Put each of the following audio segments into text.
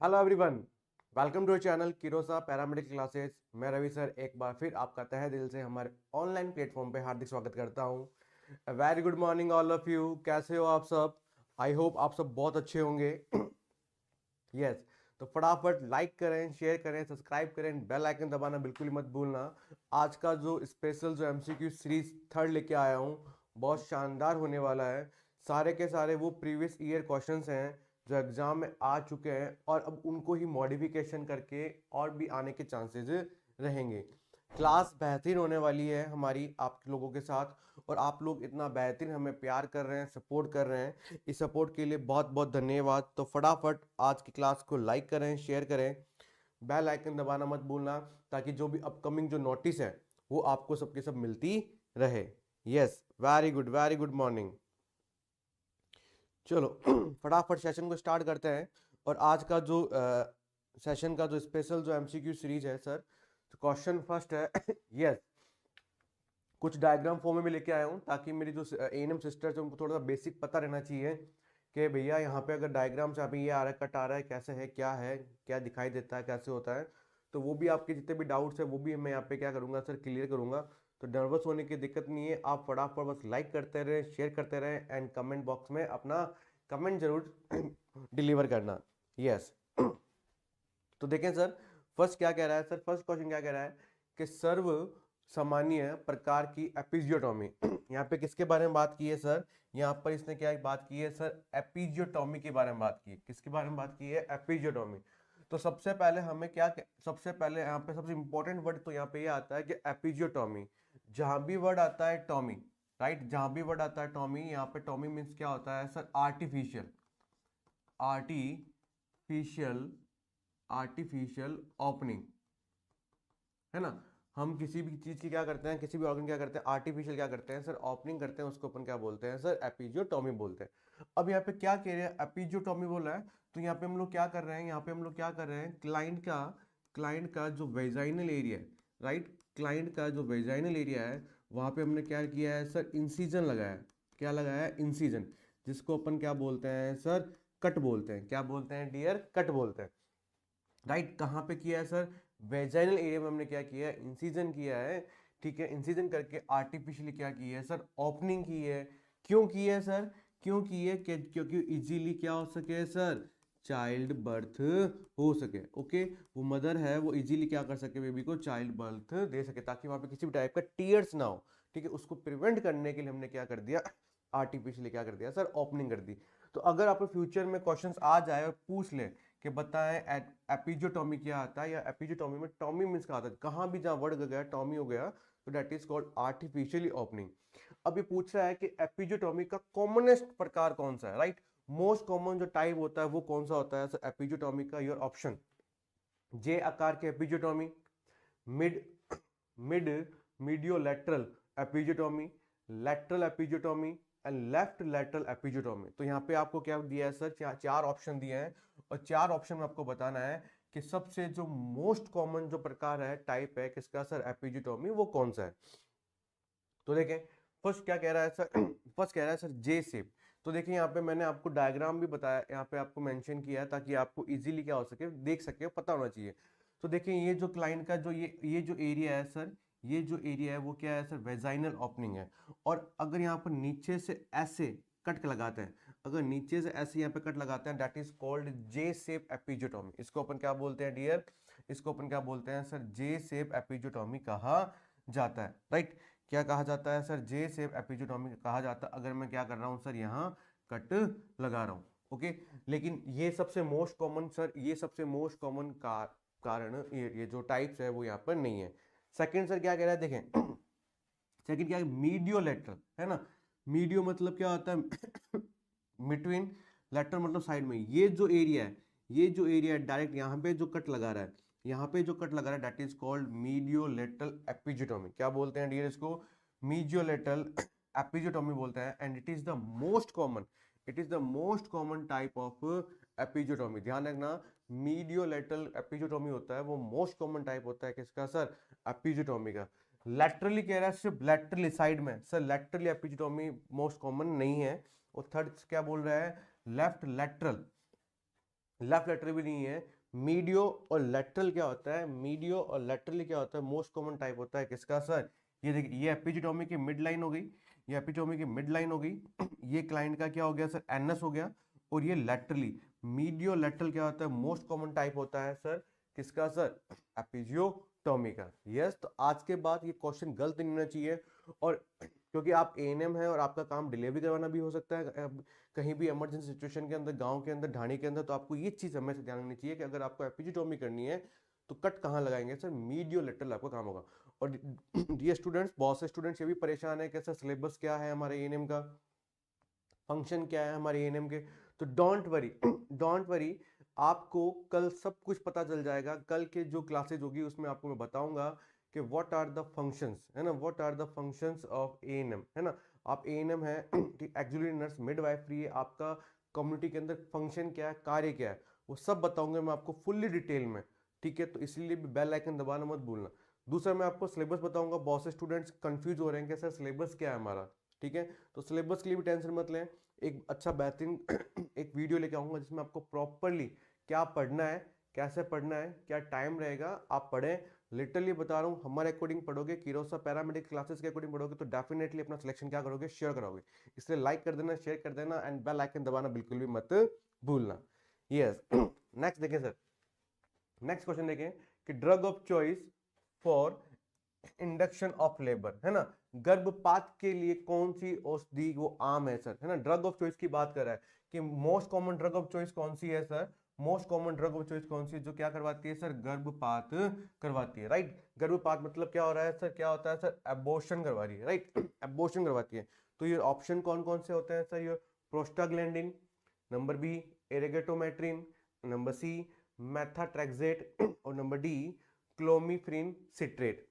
Hello everyone, welcome to channel किरोसा paramedical classes. मैं Ravi sir एक बार फिर आपका तहे दिल से हमारे ऑनलाइन प्लेटफॉर्म पे हार्दिक स्वागत करता हूं। Very good morning all of you. कैसे हो आप सब? आई होप आप सब बहुत अच्छे होंगे। यस, तो फटाफट लाइक करें, शेयर करें, सब्सक्राइब करें, बेल आइकन दबाना बिल्कुल ही मत भूलना। आज का जो स्पेशल जो एमसीक्यू सीरीज थर्ड लेके आया हूँ बहुत शानदार होने वाला है। सारे के सारे वो प्रीवियस ईयर क्वेश्चंस हैं जो एग्जाम में आ चुके हैं और अब उनको ही मॉडिफिकेशन करके और भी आने के चांसेस रहेंगे। क्लास बेहतरीन होने वाली है हमारी आप लोगों के साथ, और आप लोग इतना बेहतरीन हमें प्यार कर रहे हैं, सपोर्ट कर रहे हैं। इस सपोर्ट के लिए बहुत बहुत धन्यवाद। तो फटाफट आज की क्लास को लाइक करें, शेयर करें, बेल आइकन दबाना मत भूलना, ताकि जो भी अपकमिंग जो नोटिस है वो आपको सबके सब मिलती रहे। Yes, very good morning. चलो फटाफट सेशन को स्टार्ट करते हैं। और आज का जो सेशन का जो स्पेशल जो एमसीक्यू सीरीज है सर, तो क्वेश्चन फर्स्ट है। यस, कुछ डायग्राम फॉर्म में भी लेके आया हूँ ताकि मेरी जो एएनएम सिस्टर्स है उनको थोड़ा सा बेसिक पता रहना चाहिए कि भैया यहाँ पे अगर डायग्राम से अभी ये आ रहा है, कट आ रहा है, कैसे है, क्या दिखाई देता है, कैसे होता है। तो वो भी आपके जितने भी डाउट्स है वो भी मैं यहाँ पे क्या करूँगा सर, क्लियर करूँगा। तो नर्वस होने की दिक्कत नहीं है, आप फटाफट बस लाइक करते रहे, शेयर करते रहे एंड कमेंट बॉक्स में अपना कमेंट जरूर डिलीवर करना। यस, तो देखें सर, फर्स्ट क्या कह रहा है सर, फर्स्ट क्वेश्चन क्या कह रहा है कि सर्व सामान्य प्रकार की एपिजियोटॉमी। यहाँ पे किसके बारे में बात की है सर? यहाँ पर इसने क्या बात की है सर? एपिजियोटॉमी के बारे में बात की है। किसके बारे में बात की है? एपिजियोटॉमी। तो सबसे पहले हमें क्या, सबसे पहले यहाँ पे सबसे इंपॉर्टेंट वर्ड तो यहाँ पे ये आता है कि एपिजियोटॉमी। जहां भी वर्ड आता है टॉमी, राइट, जहां भी वर्ड आता है टॉमी, यहाँ पे टॉमी मीन्स क्या होता है sir? Artificial, artificial, artificial opening, है ना। हम किसी भी चीज की क्या करते हैं, किसी भी ऑर्गन क्या करते हैं, आर्टिफिशियल क्या करते हैं सर? ओपनिंग करते हैं, उसको अपन क्या बोलते हैं सर? एपिजियोटॉमी बोलते हैं। अब यहाँ पे क्या कह रहे हैं? एपिजियोटॉमी बोला है, तो यहाँ पे हम लोग क्या कर रहे हैं, यहाँ पे हम लोग क्या कर रहे हैं, क्लाइंट का जो वेजाइनल एरिया है, राइट, क्लाइंट का जो वेजाइनल एरिया है वहां पे हमने क्या किया है सर? इंसीजन लगाया है। क्या लगाया है? इंसीजन, जिसको अपन क्या बोलते हैं सर? कट बोलते हैं। क्या बोलते हैं डियर? कट बोलते हैं। राइट, कहाँ पे किया है सर? वेजाइनल एरिया में हमने क्या किया है? इंसिजन किया है। ठीक है, इंसिजन करके आर्टिफिशियली क्या की है सर? ओपनिंग की है। क्यों की है सर? क्यों की है? क्योंकि इजीली क्या हो सके सर? चाइल्ड बर्थ हो सके। ओके, वो मदर है वो इजीली क्या कर सके? बेबी को चाइल्ड बर्थ दे सके, ताकि वहां पे किसी भी टाइप का टीयर्स ना हो। ठीक है, उसको प्रिवेंट करने के लिए हमने क्या कर दिया? आर्टिफिशियली क्या कर दिया सर? ओपनिंग कर दी। तो अगर आपको फ्यूचर में क्वेश्चंस आ जाए और पूछ ले कि बताएं एपिजियोटॉमी क्या आता है, या एपिजियोटॉमी में टॉमी मीन्स क्या आता है, कहां भी जहां वर्ड गया टॉमी हो गया, तो that is called artificially opening. अब ये पूछ रहा है कि एपिजियोटॉमी का कॉमनेस्ट प्रकार कौन सा है, राइट, मोस्ट कॉमन जो टाइप होता है वो कौन सा होता है सर एपिजियोटॉमी का? योर ऑप्शन, जे आकार के episiotomy, mid mid mediolateral episiotomy, lateral episiotomy and left lateral episiotomy. तो यहाँ पे आपको क्या दिया है सर? चार ऑप्शन दिए हैं, और चार ऑप्शन में आपको बताना है कि सबसे जो मोस्ट कॉमन जो प्रकार है, टाइप है किसका सर? एपिजियोटॉमी, वो कौन सा है। तो देखें, फर्स्ट क्या कह रहा है सर? फर्स्ट कह रहा है सर जे शेप। तो देखिए यहाँ पे मैंने आपको डायग्राम भी बताया, यहाँ पे आपको मेंशन किया है ताकि आपको इजीली क्या हो सके, देख सके, पता होना चाहिए। तो देखिए ये जो क्लाइंट का जो ये जो एरिया है सर, ये जो एरिया है वो क्या है सर? वेजाइनल ओपनिंग है। और अगर यहाँ पर नीचे से ऐसे कट लगाते हैं, अगर नीचे से ऐसे यहाँ पे कट लगाते हैं, that is called J shape episiotomy. इसको अपन क्या बोलते हैं डियर? इसको अपन क्या बोलते हैं सर? जे शेप एपिजियोटॉमी कहा जाता है, राइट। क्या कहा जाता है सर? जे शेप एपिजियोटॉमी कहा जाता है अगर मैं क्या कर रहा हूं सर? यहाँ कट लगा रहा हूं। ओके, लेकिन ये सबसे मोस्ट कॉमन सर, ये सबसे मोस्ट कॉमन कारण ये जो टाइप्स है वो यहाँ पर नहीं है। सेकंड सर क्या कह रहा है देखें, सेकंड क्या है? मीडियो लेटरल, है ना। मीडियो मतलब क्या होता है? बिटवीन, लेटर मतलब साइड में। ये जो एरिया है, ये जो एरिया है डायरेक्ट यहाँ पे जो कट लगा रहा है, यहाँ पे जो कट लगा रहा है, that is called mediolateral episiotomy. क्या बोलते हैं डियर इसको? मीडियोलेटरल एपिजियोटॉमी बोलते हैं, and it is the most common, it is the most common type of episiotomy. ध्यान रखना, मीडियोलेटरल एपिजियोटॉमी होता है वो मोस्ट कॉमन टाइप होता है किसका सर? एपिजियोटॉमी का। लैटरली कह रहा है सिर्फ लैटरली साइड में sir, laterally episiotomy most common नहीं है। और थर्ड क्या बोल रहा है? लेफ्ट लैटरल, लेफ्ट लेटरल भी नहीं है। मीडियो और लेटरल क्या होता है, मीडियो और लेटरल क्या होता है, मोस्ट कॉमन टाइप होता है किसका सर, ये देखिए ये एपिजियोटॉमी की मिड लाइन हो गई, ये एपिजियोटॉमी की मिड लाइन हो गई, ये क्लाइंट का क्या हो गया सर, एनएस हो गया, और ये लेटरली मीडियो लेटरल क्या होता है, मोस्ट कॉमन टाइप होता है सर किसका सर, एपिजियोटॉमी का। यस, तो आज के बाद ये क्वेश्चन गलत नहीं होना चाहिए, और क्योंकि आप एएनएम है और आपका काम डिलीवरी करवाना भी हो सकता है कहीं भी इमरजेंसी सिचुएशन के अंदर, गांव के अंदर, ढाणी के अंदर, तो आपको ये चीज हमेशा ध्यान रखनी चाहिए कि अगर आपको एपिजियोटॉमी करनी है तो कट कहाँ लगाएंगे सर, मीडियो लेटरल आपका काम होगा। और ये स्टूडेंट्स, बहुत से स्टूडेंट्स ये भी परेशान है कि सर सिलेबस क्या है हमारे एएनएम का, फंक्शन क्या है हमारे एएनएम के, तो डोंट वरी डोंट वरी, आपको कल सब कुछ पता चल जाएगा। कल के जो क्लासेज होगी उसमें आपको मैं बताऊंगा कि व्हाट आर द फंक्शंस, है ना, what are the functions of ANM, है ना। आप एएनएम है, एक्जुलरी नर्स, मिडवाइफरी है, आपका कम्युनिटी के अंदर फंक्शन क्या है, कार्य क्या है, वो सब बताऊंगा मैं आपको फुल्ली डिटेल में, ठीक है। तो इसलिए भी बेल आइकन दबाना मत भूलना। दूसरा मैं आपको सिलेबस बताऊंगा, बहुत से स्टूडेंट्स कंफ्यूज हो रहे हैं कि सर सिलेबस क्या है हमारा, ठीक है। तो सिलेबस के लिए भी टेंशन मत लें, एक अच्छा बेहतरीन एक वीडियो लेके आऊंगा जिसमें आपको प्रॉपरली क्या पढ़ना है, कैसे पढ़ना है, क्या टाइम रहेगा, आप पढ़ें। लिटरली बता रहा हूँ, हमारे अकॉर्डिंग पढ़ोगे, कीरोसा पैरामेडिक क्लासेस के अकॉर्डिंग पढ़ोगे, तो डेफिनेटली अपना सिलेक्शन क्या करोगे, शेयर करोगे। इसलिए लाइक कर देना, शेयर कर देना, एंड बेल आइकन दबाना बिल्कुल भी मत भूलना। यस, नेक्स्ट देखें सर, नेक्स्ट क्वेश्चन देखें कि drug of choice for induction of labour, है ना, गर्भपात के लिए कौन सी औषधि वो आम है सर, है ना। ड्रग ऑफ चॉइस की बात कर रहा है कि most common drug of choice कौन सी है sir, most common drug of choice कौन सी है जो क्या करवाती है सर, गर्भपात करवाती है, राइट। गर्भपात मतलब क्या हो रहा है सर, क्या होता है सर, एबॉर्शन करवा रही है, राइट, एबॉर्शन करवाती है। तो ये ऑप्शन कौन कौन से होते हैं सर, ये prostaglandin, number B ergometrine, number C methotrexate, और नंबर डी क्लोमिफ्रिन सिट्रेट।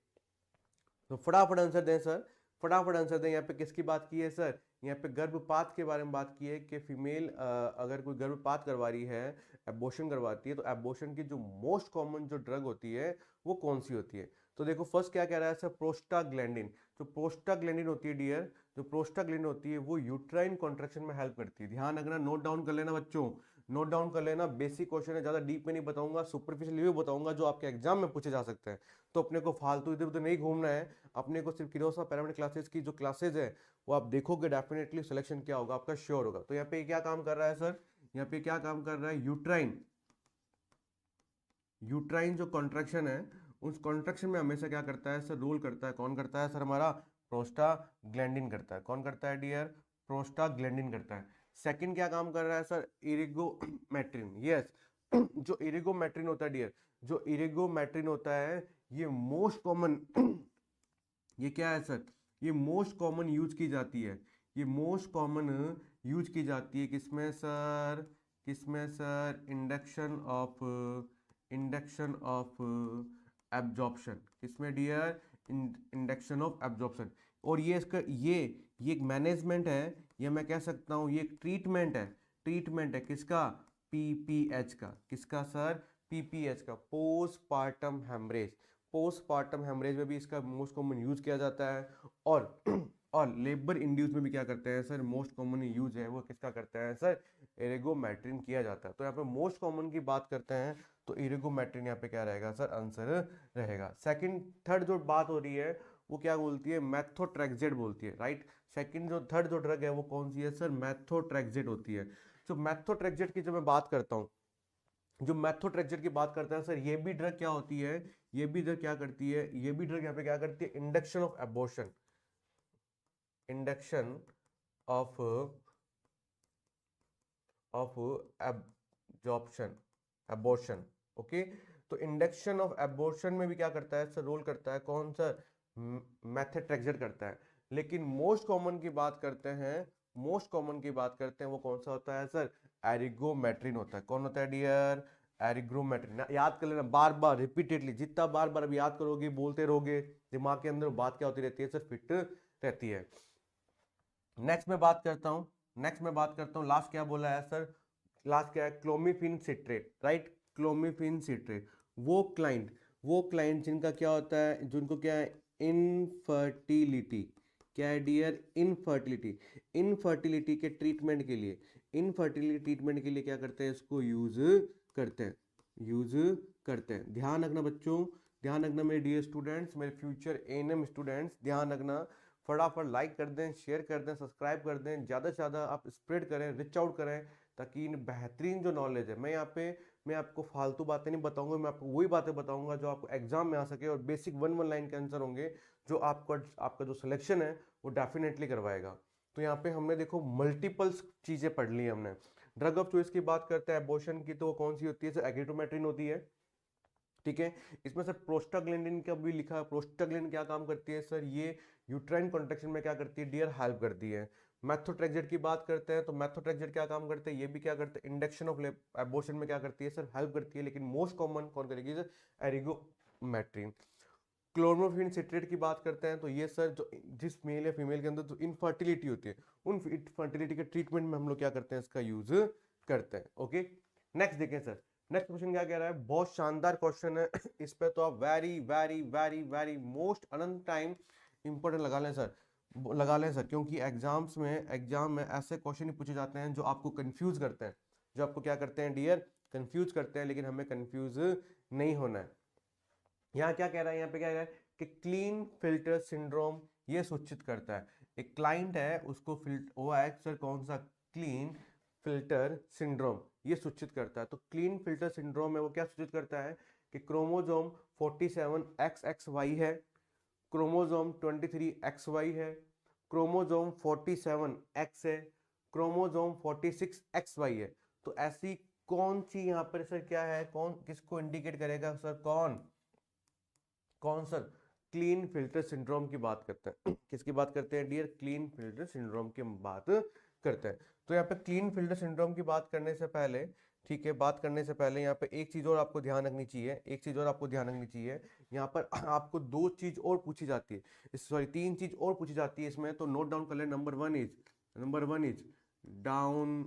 तो फटाफट आंसर दें सर, फटाफट आंसर दें। यहाँ पे किसकी बात की है सर, यहाँ पे गर्भपात के बारे में बात की है कि फीमेल अगर कोई गर्भपात करवा रही है, एबॉर्शन करवाती है, तो एबॉर्शन की जो मोस्ट कॉमन जो ड्रग होती है वो कौन सी होती है। तो देखो फर्स्ट क्या कह रहा है सर, प्रोस्टाग्लैंडिन। जो प्रोस्टाग्लैंडिन होती है डियर, जो प्रोस्टाग्लैंडिन होती है वो यूट्राइन कॉन्ट्रैक्शन में हेल्प करती है। ध्यान रखना, नोट डाउन कर लेना बच्चों, नोट डाउन कर लेना। बेसिक क्वेश्चन है, ज्यादा डीप में नहीं बताऊंगा, सुपरफिशियल भी बताऊंगा जो आपके एग्जाम में पूछे जा सकते हैं। तो अपने को फालतू इधर उधर नहीं घूमना है, अपने को सिर्फ किरोसा पैरामेडिक क्लासेस की जो क्लासेज है वो आप देखोगे, डेफिनेटली सिलेक्शन क्या होगा आपका श्योर होगा। तो यहाँ पे क्या काम कर रहा है सर, यहाँ पे क्या काम कर रहा है, यूट्राइन, यूट्राइन जो कॉन्ट्रैक्शन है उस कॉन्ट्रैक्शन में हमेशा क्या करता है सर, रोल करता है, कौन करता है सर, हमारा प्रोस्टाग्लैंडिन करता है। कौन करता है डियर, प्रोस्टाग्लैंडिन करता है। सेकंड क्या काम कर रहा है सर, इरिगोमेट्रिन। यस, जो इरिगोमेट्रिन होता है डियर, जो इरिगोमेट्रिन होता है ये मोस्ट कॉमन ये क्या है सर, ये मोस्ट कॉमन यूज की जाती है, ये मोस्ट कॉमन यूज की जाती है किसमें सर, किसमें सर, इंडक्शन ऑफ एब्जॉर्प्शन, किसमें डियर, इंडक्शन ऑफ एब्जॉर्प्शन। और ये इसका ये एक मैनेजमेंट है, ये मैं कह सकता हूँ ये एक ट्रीटमेंट है, ट्रीटमेंट है किसका, पीपीएच का, किसका सर, पीपीएच का, पोस्टपार्टम हेमरेज। पोस्टपार्टम हेमरेज में भी इसका मोस्ट कॉमन यूज किया जाता है, और और लेबर इंड्यूस में भी क्या करते हैं सर, मोस्ट कॉमन यूज है वो किसका करते हैं सर, एरिगोमेट्रिन किया जाता है। तो यहाँ पे मोस्ट कॉमन की बात करते हैं तो एरिगोमेट्रिन यहाँ पे क्या रहेगा सर, आंसर रहेगा। सेकंड थर्ड जो बात हो रही है वो क्या बोलती है, मैथोट्रेक्सेट बोलती है, राइट। सेकंड जो थर्ड जो ड्रग है वो कौन सी है सर, मैथोट्रेक्सेट होती है। जो मैथोट्रेक्सेट की जब मैं बात करता हूँ, जो मैथोट्रेक्सेट की बात करते हैं सर, ये भी ड्रग क्या होती है, ये भी ड्रग क्या करती है, ये भी ड्रग यहाँ पे क्या करती है, induction of abortion, induction of of absorption, abortion, okay. तो इंडक्शन ऑफ एबॉर्शन में भी क्या करता है सर, रोल करता है कौन सर, मैथोट्रेक्सेट करता है। लेकिन मोस्ट कॉमन की बात करते हैं, मोस्ट कॉमन की बात करते हैं वो कौन सा होता है सर, एरिगोमेट्रिन होता है। कौन होता है डियर, एरिग्रोमेट्रिन। याद कर लेना बार बार रिपीटेडली, जितना बार बार अब याद करोगे, बोलते रहोगे, दिमाग के अंदर बात क्या होती रहती है सर, फिट रहती है। नेक्स्ट में बात करता हूं, नेक्स्ट में बात करता हूं, लास्ट क्या बोला है सर, लास्ट क्या है, क्लोमिफिन सिट्रेट, राइट, क्लोमिफिन सिट्रेट। वो क्लाइंट जिनका क्या होता है, जिनको क्या है, इनफर्टिलिटी, क्या है डियर, इनफर्टिलिटी, इनफर्टिलिटी के ट्रीटमेंट के लिए, इनफर्टिलिटी ट्रीटमेंट के लिए क्या करते हैं, इसको यूज करते हैं, यूज करते हैं। ध्यान रखना बच्चों, ध्यान रखना मेरे डियर स्टूडेंट्स, मेरे फ्यूचर एएनएम स्टूडेंट्स, ध्यान रखना। फटाफट लाइक कर दें, शेयर कर दें, सब्सक्राइब कर दें, ज़्यादा से ज़्यादा आप स्प्रेड करें, रिच आउट करें, ताकि इन बेहतरीन जो नॉलेज है, मैं आपको फालतू बातें नहीं बताऊंगा, मैं आपको वही बातें बताऊंगा जो आपको एग्जाम में आ सके, और बेसिक वन लाइन के आंसर होंगे जो आपका जो सिलेक्शन है वो डेफिनेटली करवाएगा। तो यहाँ पे हमने देखो मल्टीपल्स चीज़ें पढ़ ली हमने। ड्रग ऑफ चॉइस की बात करते हैं एबॉर्शन की, तो वो कौन सी होती है सर? एग्रीटोमेट्रिन होती है, ठीक है। इसमें सर प्रोस्टाग्लैंडिन का भी लिखा है। प्रोस्टाग्लैंडिन क्या काम करती है सर? ये यूट्राइन कॉन्ट्रैक्शन में क्या करती है डियर? हेल्प करती है। मैथोट्रेक्सेट की बात करते हैं तो मैथोट्रेक्सेट क्या काम करते हैं? ये भी क्या करते हैं? इंडक्शन ऑफ एबॉर्शन में क्या करती है सर? हेल्प करती है। लेकिन मोस्ट कॉमन कौन करेगी सर? एरिगोमेट्रिन। क्लोरोफिन सिट्रेट की बात करते हैं तो ये सर जो जिस मेल या फीमेल के अंदर जो इनफर्टिलिटी होती है, उन इनफर्टिलिटी के ट्रीटमेंट में हम लोग क्या करते हैं? इसका यूज करते हैं। ओके, नेक्स्ट देखें सर। नेक्स्ट क्वेश्चन क्या कह रहा है? बहुत शानदार क्वेश्चन है इस पे तो आप very very very very most अनंत टाइम इंपॉर्टेंट लगा लें सर, लगा लें सर, क्योंकि एग्जाम में ऐसे क्वेश्चन ही पूछे जाते हैं जो आपको कंफ्यूज करते हैं, जो आपको क्या करते हैं डियर? कंफ्यूज करते हैं। लेकिन हमें कंफ्यूज नहीं होना है। यहाँ क्या कह रहा है? यहाँ पे क्या कह रहा है कि क्लीन फिल्टर सिंड्रोम ये सूचित करता है, एक क्लाइंट है उसको वो है सर कौन सा? क्लीन फिल्टर सिंड्रोम ये सूचित करता है। तो क्लीन फिल्टर सिंड्रोम में वो क्या सूचित करता है कि क्रोमोसोम 47 XXY है, क्रोमोसोम 23 XY है, क्रोमोसोम 47 X है, क्रोमोसोम 46 XY है। तो ऐसी कौन सी यहाँ पर सर क्या है? कौन किसको इंडिकेट करेगा सर? कौन सर? क्लीन फिल्टर सिंड्रोम की बात करते हैं। किसकी बात करते हैं डियर? क्लीन फिल्टर सिंड्रोम की बात करते हैं। तो यहाँ पे क्लीन फिल्टर सिंड्रोम की बात करने से पहले, ठीक है, बात करने से पहले यहाँ पे एक चीज और आपको ध्यान रखनी चाहिए, एक चीज और आपको ध्यान रखनी चाहिए। यहाँ पर आपको दो चीज और पूछी जाती है, सॉरी तीन चीज और पूछी जाती है इसमें, तो नोट डाउन कर ले। Number one is down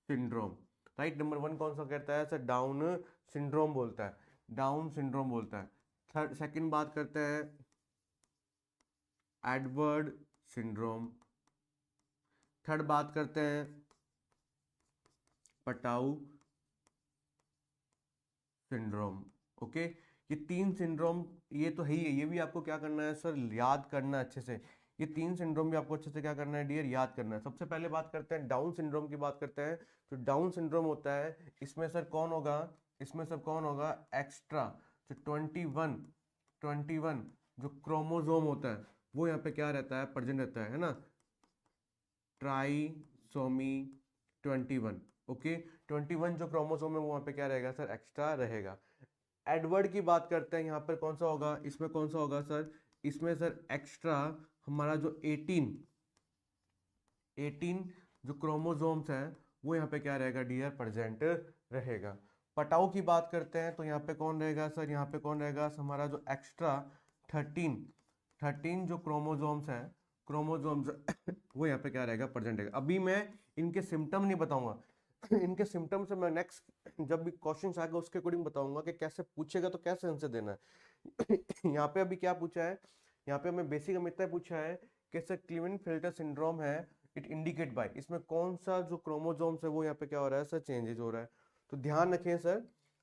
syndrome, right. Number one कौन सा कहता है सर? डाउन सिंड्रोम बोलता है, डाउन सिंड्रोम बोलता है। थर्ड सेकंड बात करते हैं एडवर्ड सिंड्रोम, थर्ड बात करते हैं पटाऊ सिंड्रोम। ओके, ये तीन सिंड्रोम ये तो है ही है, ये भी आपको क्या करना है सर? याद करना है अच्छे से। ये तीन सिंड्रोम भी आपको अच्छे से क्या करना है डियर? याद करना है। सबसे पहले बात करते हैं डाउन सिंड्रोम की बात करते हैं। जो डाउन सिंड्रोम होता है इसमें सर कौन होगा? इसमें सर कौन होगा? एक्स्ट्रा जो 21 जो क्रोमोसोम होता है वो यहाँ पे क्या रहता है? प्रेजेंट रहता है ना, ट्राइसोमी 21। ओके, 21 जो क्रोमोसोम है वो वहाँ पे क्या रहेगा सर? एक्स्ट्रा रहेगा। एडवर्ड की बात करते हैं, यहाँ पर कौन सा होगा? इसमें कौन सा होगा सर? इसमें सर एक्स्ट्रा हमारा जो 18 जो क्रोमोसोम्स हैं वो यहाँ पे क्या रहेगा डियर? प्रेजेंट रहेगा। पटाऊ की बात करते हैं तो यहाँ पे कौन रहेगा सर? यहाँ पे कौन रहेगा? हमारा जो एक्स्ट्रा 13 जो क्रोमोसोम्स हैं, क्रोमोसोम्स वो यहाँ पे क्या रहेगा? प्रेजेंट रहेगा। अभी मैं इनके सिम्टम नहीं बताऊंगा इनके सिम्टम से मैं नेक्स्ट जब भी क्वेश्चन आएगा उसके अकॉर्डिंग बताऊंगा कि कैसे पूछेगा तो कैसे आंसर देना है यहाँ पे अभी क्या पूछा है? यहाँ पे हमें बेसिक हमें इतना पूछा है कि सर क्लीवन फिल्टर सिंड्रोम है, इट इंडिकेट बाय, इसमें कौन सा जो क्रोमोसोम्स है वो यहाँ पे क्या हो रहा है सर? चेंजेस हो रहा है। तो ध्यान रखें सर,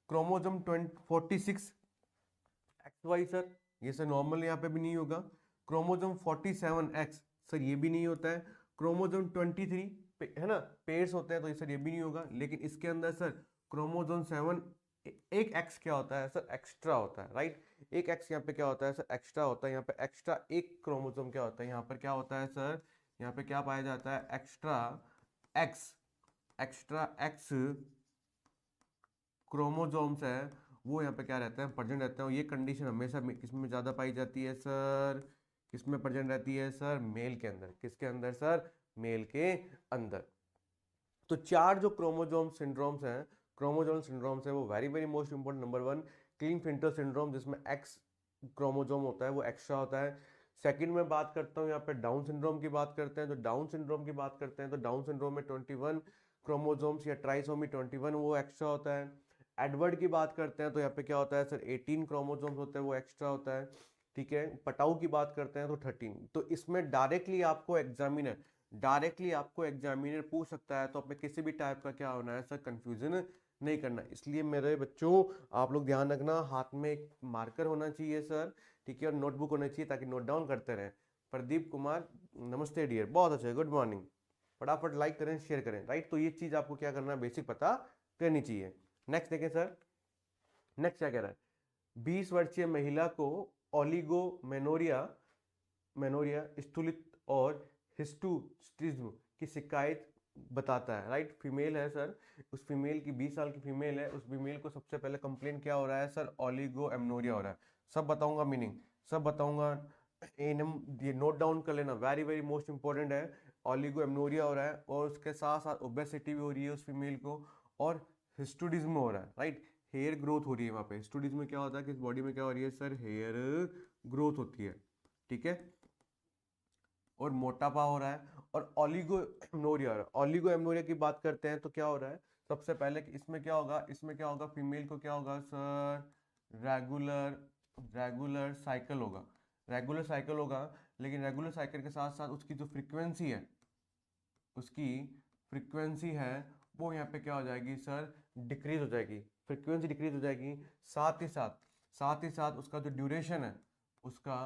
क्रोमोसोम 46 XY सर, ये सर नॉर्मल यहाँ पे भी नहीं होगा। क्रोमोसोम 47X सर ये भी नहीं होता है। क्रोमोसोम 23 है ना, पेयर्स होते हैं तो ये सर ये भी नहीं होगा। लेकिन इसके अंदर सर क्रोमोसोम 7 एक एक्स क्या होता है सर? एक्स्ट्रा होता है, राइट। एक एक्स यहाँ पे क्या होता है सर? एक्स्ट्रा होता है। यहाँ पे एक्स्ट्रा एक क्रोमोसोम क्या होता है? यहाँ पर क्या होता है सर? यहाँ पे क्या पाया जाता है? एक्स्ट्रा एक्स क्रोमोसोम्स है वो यहाँ पे क्या रहता है? प्रेजेंट रहता है। ये कंडीशन हमेशा किसमें ज़्यादा पाई जाती है सर? किसमें प्रेजेंट रहती है सर? मेल के अंदर। किसके अंदर सर? मेल के अंदर। तो चार जो क्रोमोसोम सिंड्रोम्स हैं, क्रोमोसोम सिंड्रोम्स है वो very very most important. Number one clean filter syndrome, जिसमें एक्स क्रोमोसोम होता है वो एक्स्ट्रा होता है। सेकंड में बात करता हूँ यहाँ पे डाउन सिंड्रोम की बात करते हैं। तो डाउन सिंड्रोम की बात करते हैं तो डाउन सिंड्रोम में 21 क्रोमोसोम्स या ट्राइसोमी 21 वो एक्स्ट्रा होता है। एडवर्ड की बात करते हैं तो यहाँ पे क्या होता है सर? 18 क्रोमोसोम्स होते हैं वो एक्स्ट्रा होता है, ठीक है। पटाऊ की बात करते हैं तो 13। तो इसमें डायरेक्टली आपको एग्जामिनर डायरेक्टली आपको एग्जामिनर पूछ सकता है, तो अपने किसी भी टाइप का क्या होना है सर, कंफ्यूजन नहीं करना। इसलिए मेरे बच्चों आप लोग ध्यान रखना, हाथ में एक मार्कर होना चाहिए सर, ठीक है, और नोटबुक होना चाहिए ताकि नोट डाउन करते रहें। प्रदीप कुमार, नमस्ते डियर, बहुत अच्छा, गुड मॉर्निंग। फटाफट लाइक करें, शेयर करें, राइट। तो ये चीज आपको क्या करना है, बेसिक पता करनी चाहिए। नेक्स्ट देखें सर, नेक्स्ट क्या कह रहा है, 20 वर्षीय महिला को ओलिगोमेनोरिया मेनोरिया स्थूलित और हिस्टुस्टिज्म की शिकायत बताता है, राइट। फीमेल है सर, उस फीमेल की 20 साल की फीमेल है, उस फीमेल को सबसे पहले कंप्लेन क्या हो रहा है सर, ओलिगो एमनोरिया हो रहा है। सब बताऊंगा मीनिंग, सब बताऊंगा, एनम ये नोट डाउन कर लेना, वेरी वेरी मोस्ट इंपॉर्टेंट है। ओलिगो एमनोरिया हो रहा है और उसके साथ साथ ओबेसिटी भी हो रही है उस फीमेल को, और हिस्टुडिज्म हो रहा है, राइट। हेयर ग्रोथ हो रही है वहां पे। हिस्टुडिज्म में क्या होता है कि बॉडी में क्या हो रही है सर, हेयर ग्रोथ होती है, ठीक है, और मोटापा हो रहा है, और ओलिगो एमनोरिया हो रहा है। ओलिगो एमनोरिया की बात करते हैं तो क्या हो रहा है, सबसे पहले कि इसमें क्या होगा, इसमें क्या होगा, फीमेल को क्या होगा सर, रेगुलर रेगुलर साइकिल होगा, रेगुलर साइकिल होगा। लेकिन रेगुलर साइकिल के साथ साथ उसकी जो फ्रीक्वेंसी है, उसकी फ्रीक्वेंसी है वो यहाँ पे क्या हो जाएगी सर, डिक्रीज हो जाएगी, फ्रीक्वेंसी डिक्रीज हो जाएगी। साथ ही साथ, साथ ही साथ उसका जो ड्यूरेशन है, उसका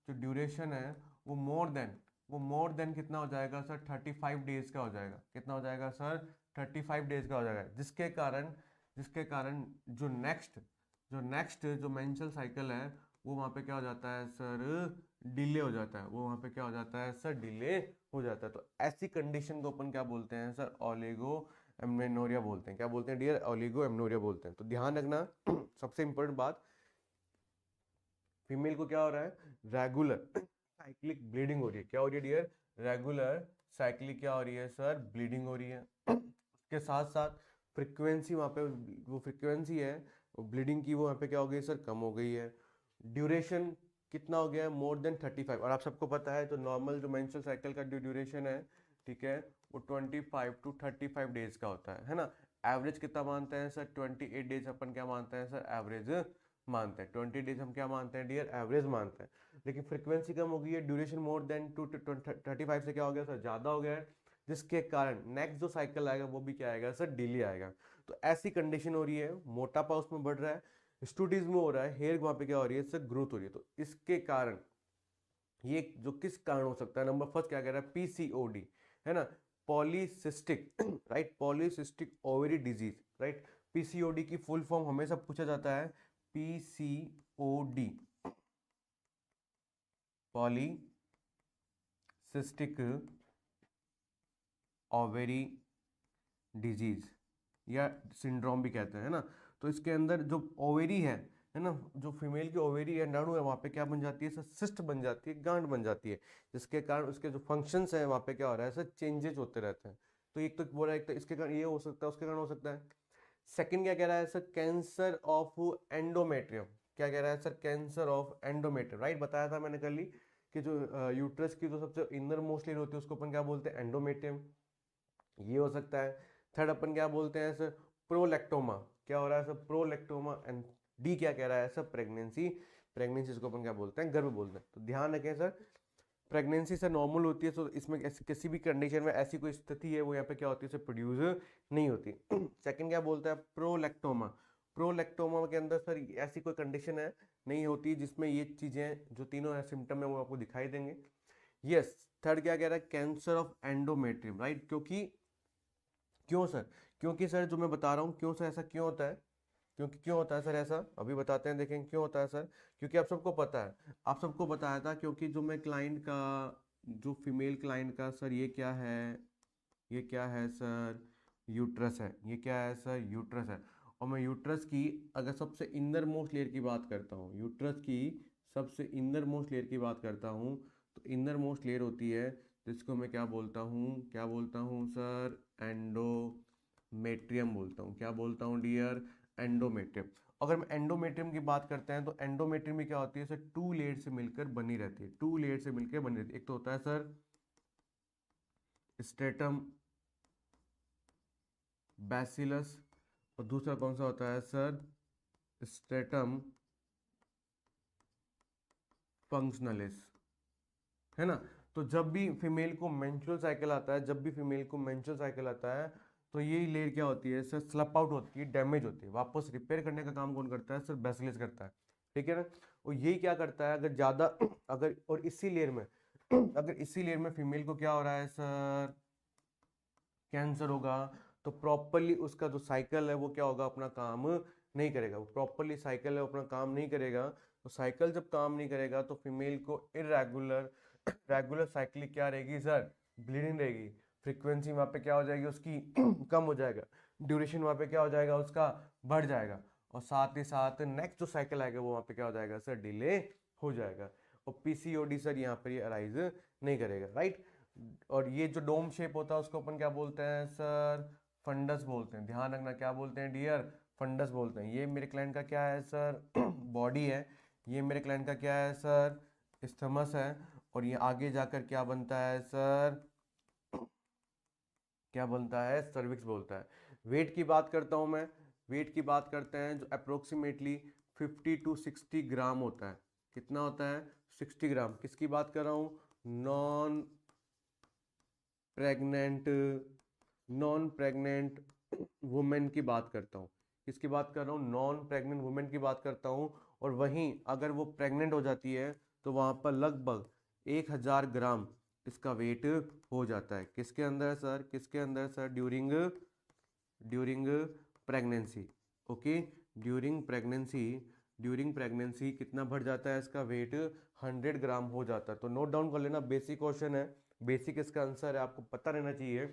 जो ड्यूरेशन है वो मोर देन कितना हो जाएगा सर, 35 डेज का हो जाएगा। कितना हो जाएगा सर, 35 डेज का हो जाएगा, जिसके कारण जो नेक्स्ट जो मेंस्ट्रुअल साइकिल है वो वहाँ पे क्या हो जाता है सर, डिले हो जाता है, वो वहाँ पे क्या हो जाता है सर, डिले हो जाता है। तो ऐसी कंडीशन को अपन क्या बोलते हैं सर, ओलिगो एमनोरिया बोलते हैं। क्या बोलते हैं डियर, ओलिगो एमनोरिया बोलते हैं। तो ध्यान रखना सबसे इंपॉर्टेंट बात, फीमेल को क्या हो रहा है, रेगुलर साइक्लिक ब्लीडिंग हो रही है। क्या हो रही है डियर, रेगुलर साइक्लिक क्या हो रही है सर, ब्लीडिंग हो रही है। उसके साथ साथ फ्रीक्वेंसी वहाँ पे, वो फ्रीक्वेंसी है ब्लीडिंग की, वो वहाँ पे क्या हो गई सर, कम हो गई है। ड्यूरेशन कितना हो गया है, मोर देन 35। और आप सबको पता है तो नॉर्मल जो मेंस्ट्रुअल साइकिल का जो ड्यूरेशन है, ठीक है, वो 25 to 35 डेज का होता है ना। एवरेज कितना मानते हैं सर, 28 डेज अपन क्या मानते हैं सर, एवरेज मानते हैं। 20 डेज हम क्या मानते हैं डियर, एवरेज मानते हैं। लेकिन फ्रीक्वेंसी कम हो गई है, ड्यूरेशन मोर देन 35 से क्या हो गया सर, ज़्यादा हो गया है, जिसके कारण नेक्स्ट जो साइकिल आएगा वो भी क्या आएगा सर, डिले आएगा। तो ऐसी कंडीशन हो रही है, मोटापा उसमें बढ़ रहा है, स्टूडिज्म हो रहा है, हेयर वहाँ पे क्या हो रही है सर, ग्रोथ हो रही है। तो इसके कारण ये जो किस कारण हो सकता है, नंबर फर्स्ट क्या कह रहा है, पीसीओडी, है ना, polycystic right, polycystic ovary disease, right. PCOD की फुल फॉर्म हमेशा पूछा जाता है, पीसीओडी, पॉलीसिस्टिक ओवरी डिजीज, या सिंड्रोम भी कहते हैं ना। तो इसके अंदर जो ओवेरी है ना, जो फीमेल की ओवेरी है, नाड़ू है, वहाँ पे क्या बन जाती है सर, सिस्ट बन जाती है, गांठ बन जाती है, जिसके कारण उसके जो फंक्शंस हैं वहाँ पे क्या हो रहा है सर, चेंजेस होते रहते हैं। तो एक तो बोल रहा है, एक तो इसके कारण ये हो सकता है, उसके कारण हो सकता है। सेकंड क्या कह रहा है सर, कैंसर ऑफ एंडोमेट्रियम। क्या कह रहा है sir, cancer of endometrium, right. बताया था मैंने कल ही कि जो यूट्रस की जो सबसे इनर मोस्ट लेयर होती है उसको अपन क्या बोलते हैं, एंडोमेट्रियम, ये हो सकता है। थर्ड अपन क्या बोलते हैं सर, प्रोलेक्टोमा। क्या हो रहा है सर, प्रोलेक्टोमा। एंड डी क्या कह रहा है सर, प्रेगनेंसी, प्रेगनेंसी इसको अपन क्या बोलते हैं, गर्भ बोलते हैं। तो ध्यान रखें सर, प्रेगनेंसी से नॉर्मल होती है, तो इसमें किसी भी कंडीशन में ऐसी कोई स्थिति है वो यहाँ पे क्या होती है, उसे प्रोड्यूस नहीं होती। सेकंड क्या बोलता है, प्रोलेक्टोमा। प्रोलेक्टोमा के अंदर सर ऐसी कोई कंडीशन है नहीं होती जिसमें ये चीज़ें जो तीनों सिम्टम है वो आपको दिखाई देंगे। यस। थर्ड क्या कह रहा है, कैंसर ऑफ एंडोमेट्रियम, राइट। क्यों सर, क्योंकि सर जो मैं बता रहा हूँ, क्यों सर ऐसा क्यों होता है, क्योंकि क्यों होता है सर ऐसा, अभी बताते हैं, देखेंगे क्यों होता है सर। क्योंकि आप सबको पता है, आप सबको बताया था, क्योंकि जो मैं क्लाइंट का, जो फीमेल क्लाइंट का सर, ये क्या है, ये क्या है सर, यूट्रस है, ये क्या है सर, यूट्रस है। और मैं यूट्रस की अगर सबसे इंदर मोस्ट लेयर की बात करता हूँ, यूट्रस की सबसे इंदर मोस्ट लेयर की बात करता हूँ, तो इंदर मोस्ट लेयर होती है जिसको मैं क्या बोलता हूँ, क्या बोलता हूँ सर, एंडोमेट्रियम बोलता हूँ। क्या बोलता हूँ डियर, एंडोमेट्रियम। अगर हम एंडोमेट्रियम की बात करते हैं तो एंडोमेट्रियम में क्या होती है सर, 2 लेयर से मिलकर बनी रहती है, 2 लेयर से मिलकर बनी रहती है। एक तो होता है सर स्ट्रेटम बैसिलस, और दूसरा कौन सा होता है सर, स्ट्रेटम फंक्शनलिस, है ना। तो जब भी फीमेल को मेंस्ट्रुअल साइकिल आता है, जब भी फीमेल को मेंस्ट्रुअल साइकिल आता है, तो ये लेयर क्या होती है सर, स्लप आउट होती है, डैमेज होती है। वापस रिपेयर करने का काम कौन करता है सर, बेसिलस करता है, ठीक है ना। और यही क्या करता है, अगर ज़्यादा अगर और इसी लेयर में अगर इसी लेयर में फीमेल को क्या हो रहा है सर, कैंसर होगा, तो प्रॉपरली उसका जो साइकिल है वो क्या होगा, अपना काम नहीं करेगा। वो प्रॉपरली साइकिल है अपना काम नहीं करेगा। तो साइकिल जब काम नहीं करेगा तो फीमेल को इरेगुलर रेगुलर साइकिल क्या रहेगी सर, ब्लीडिंग रहेगी। फ्रीक्वेंसी वहाँ पे क्या हो जाएगी उसकी कम हो जाएगा। ड्यूरेशन वहाँ पे क्या हो जाएगा उसका, बढ़ जाएगा। और साथ ही साथ नेक्स्ट जो साइकिल आएगा वो वहाँ पे क्या हो जाएगा सर, डिले हो जाएगा। और पीसीओडी सर यहाँ पर ये अराइज नहीं करेगा, राइट। और ये जो डोम शेप होता है उसको अपन क्या बोलते हैं सर, फंडस बोलते हैं। ध्यान रखना, क्या बोलते हैं डियर, फंडस बोलते हैं। ये मेरे क्लाइंट का क्या है सर, बॉडी है। ये मेरे क्लाइंट का क्या है सर, स्थमस है। और ये आगे जाकर क्या बनता है सर, क्या बनता है, सर्विक्स बोलता है। वेट की बात करता हूँ मैं, वेट की बात करते हैं, जो अप्रोक्सीमेटली 50 to 60 ग्राम होता है। कितना होता है, 60 ग्राम। किसकी बात कर रहा हूँ, non pregnant, non pregnant women की बात करता हूँ। किसकी बात कर रहा हूँ, नॉन प्रेग्नेंट वुमेन की बात करता हूँ। और वहीं अगर वो प्रेग्नेंट हो जाती है तो वहाँ पर लगभग 1000 ग्राम इसका वेट हो जाता है। किसके अंदर सर, किसके अंदर sir, during during pregnancy. Okay, during pregnancy, during pregnancy कितना बढ़ जाता है इसका वेट, 100 ग्राम हो जाता है। तो नोट डाउन कर लेना, बेसिक क्वेश्चन है, बेसिक इसका आंसर है, आपको पता रहना चाहिए,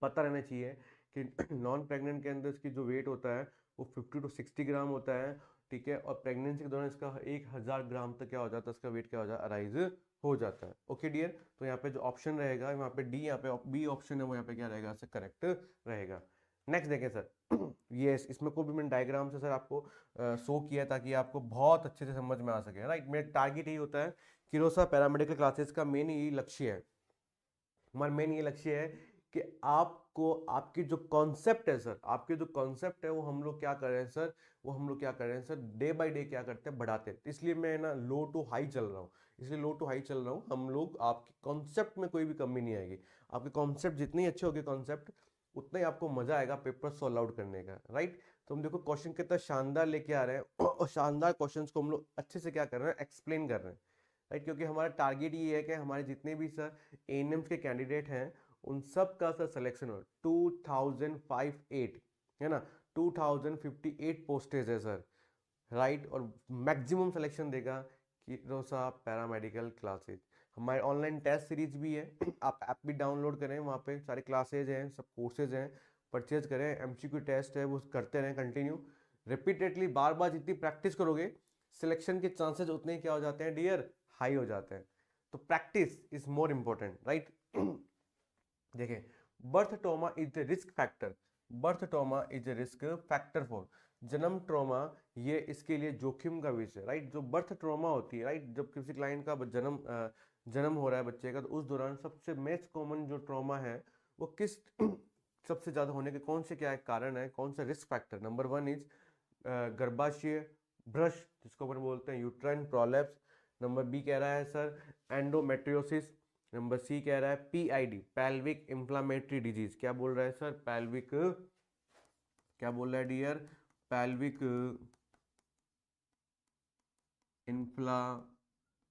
पता रहना चाहिए कि नॉन प्रेग्नेंट के अंदर इसकी जो वेट होता है वो 50 to 60 ग्राम होता है, ठीक है। और प्रेगनेंसी के दौरान इसका 1000 ग्राम तक क्या हो जाता है, इसका वेट क्या हो जाता है, अराइज हो जाता है। ओके डियर, तो यहाँ पे जो ऑप्शन रहेगा यहाँ पे डी, यहाँ पे बी ऑप्शन है वो यहाँ पे क्या रहेगा सर, करेक्ट रहेगा। नेक्स्ट देखें सर, ये इसमें को भी मैंने डायग्राम से सर आपको शो किया ताकि आपको बहुत अच्छे से समझ में आ सके, राइट। मेरा टारगेट यही होता है, किरोसा पैरामेडिकल क्लासेस का मेन यही लक्ष्य है, हमारा मेन ये लक्ष्य है कि आपको आपकी जो कॉन्सेप्ट है सर, आपके जो कॉन्सेप्ट है वो हम लोग क्या कर रहे हैं सर, वो हम लोग क्या कर रहे हैं सर, डे बाय डे क्या करते हैं, बढ़ाते हैं। इसलिए मैं ना लो टू हाई चल रहा हूँ, इसलिए लो टू हाई चल रहा हूँ। हम लोग आपके कॉन्सेप्ट में कोई भी कमी नहीं आएगी। आपके कॉन्सेप्ट जितने ही अच्छे होंगे कॉन्सेप्ट, उतना ही आपको मजा आएगा पेपर सॉल्व आउट करने का, राइट। तो हम देखो क्वेश्चन कितना शानदार लेके आ रहे हैं और शानदार क्वेश्चंस को हम लोग अच्छे से क्या कर रहे हैं, एक्सप्लेन कर रहे हैं, राइट। क्योंकि हमारा टारगेट ये है कि हमारे जितने भी सर एएनएम्स के कैंडिडेट हैं उन सब का सर सिलेक्शन हो। 2058 है ना, 2058 पोस्टेज है सर, राइट। और मैक्सिमम सिलेक्शन देगा किरोसा पैरामेडिकल क्लासेज। हमारे ऑनलाइन टेस्ट सीरीज भी है, आप ऐप भी डाउनलोड करें, वहाँ पे सारे क्लासेज हैं, सब कोर्सेज हैं, परचेज करें। एमसीक्यू टेस्ट है वो करते रहें कंटिन्यू, रिपीटेडली, बार बार जितनी प्रैक्टिस करोगे सिलेक्शन के चांसेस उतने ही क्या हो जाते हैं डियर, हाई हो जाते हैं। तो practice is more important, right. देखें, birth trauma is the risk factor, birth trauma is the risk factor for, जन्म ट्रॉमा ये इसके लिए जोखिम का विषय, राइट। जो बर्थ ट्रॉमा होती है, राइट, जब किसी क्लाइंट का जन्म हो रहा है बच्चे का, तो उस दौरान सबसे मोस्ट कॉमन जो ट्रॉमा है वो किस सबसे ज्यादा होने के कौन से क्या कारण है, कौन सा रिस्क फैक्टर, नंबर 1 इज गर्भाशय भ्रश, जिसको अपन बोलते हैं यूट्राइन प्रोलैप्स। नंबर बी कह रहा है सर एंडोमेट्रियोसिस। नंबर सी कह रहा है पीआईडी, पैल्विक इंफ्लामेटरी डिजीज। क्या बोल रहा है सर, पैल्विक, क्या बोल रहा है डियर, पैल्विक इंफ्लामेटरी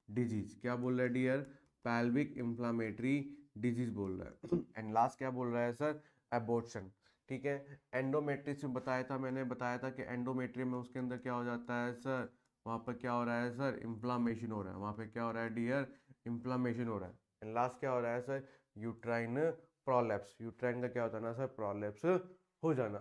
डिजीज। क्या बोल रहा है डियर, पैल्विक इंफ्लामेटरी डिजीज बोल रहा है। एंड लास्ट क्या बोल रहा है सर, एबॉर्शन, ठीक है। एंडोमेट्रियस में बताया था, मैंने बताया था कि एंडोमेट्रियम में उसके अंदर क्या हो जाता है सर, वहाँ पर क्या हो रहा है सर, इन्फ्लामेशन हो रहा है, वहाँ पे क्या हो रहा है डियर, इन्फ्लामेशन हो रहा है। एंड लास्ट क्या हो रहा है सर, यूट्राइन प्रोलैप्स, यूट्राइन का क्या होता है ना सर, प्रोलैप्स हो जाना।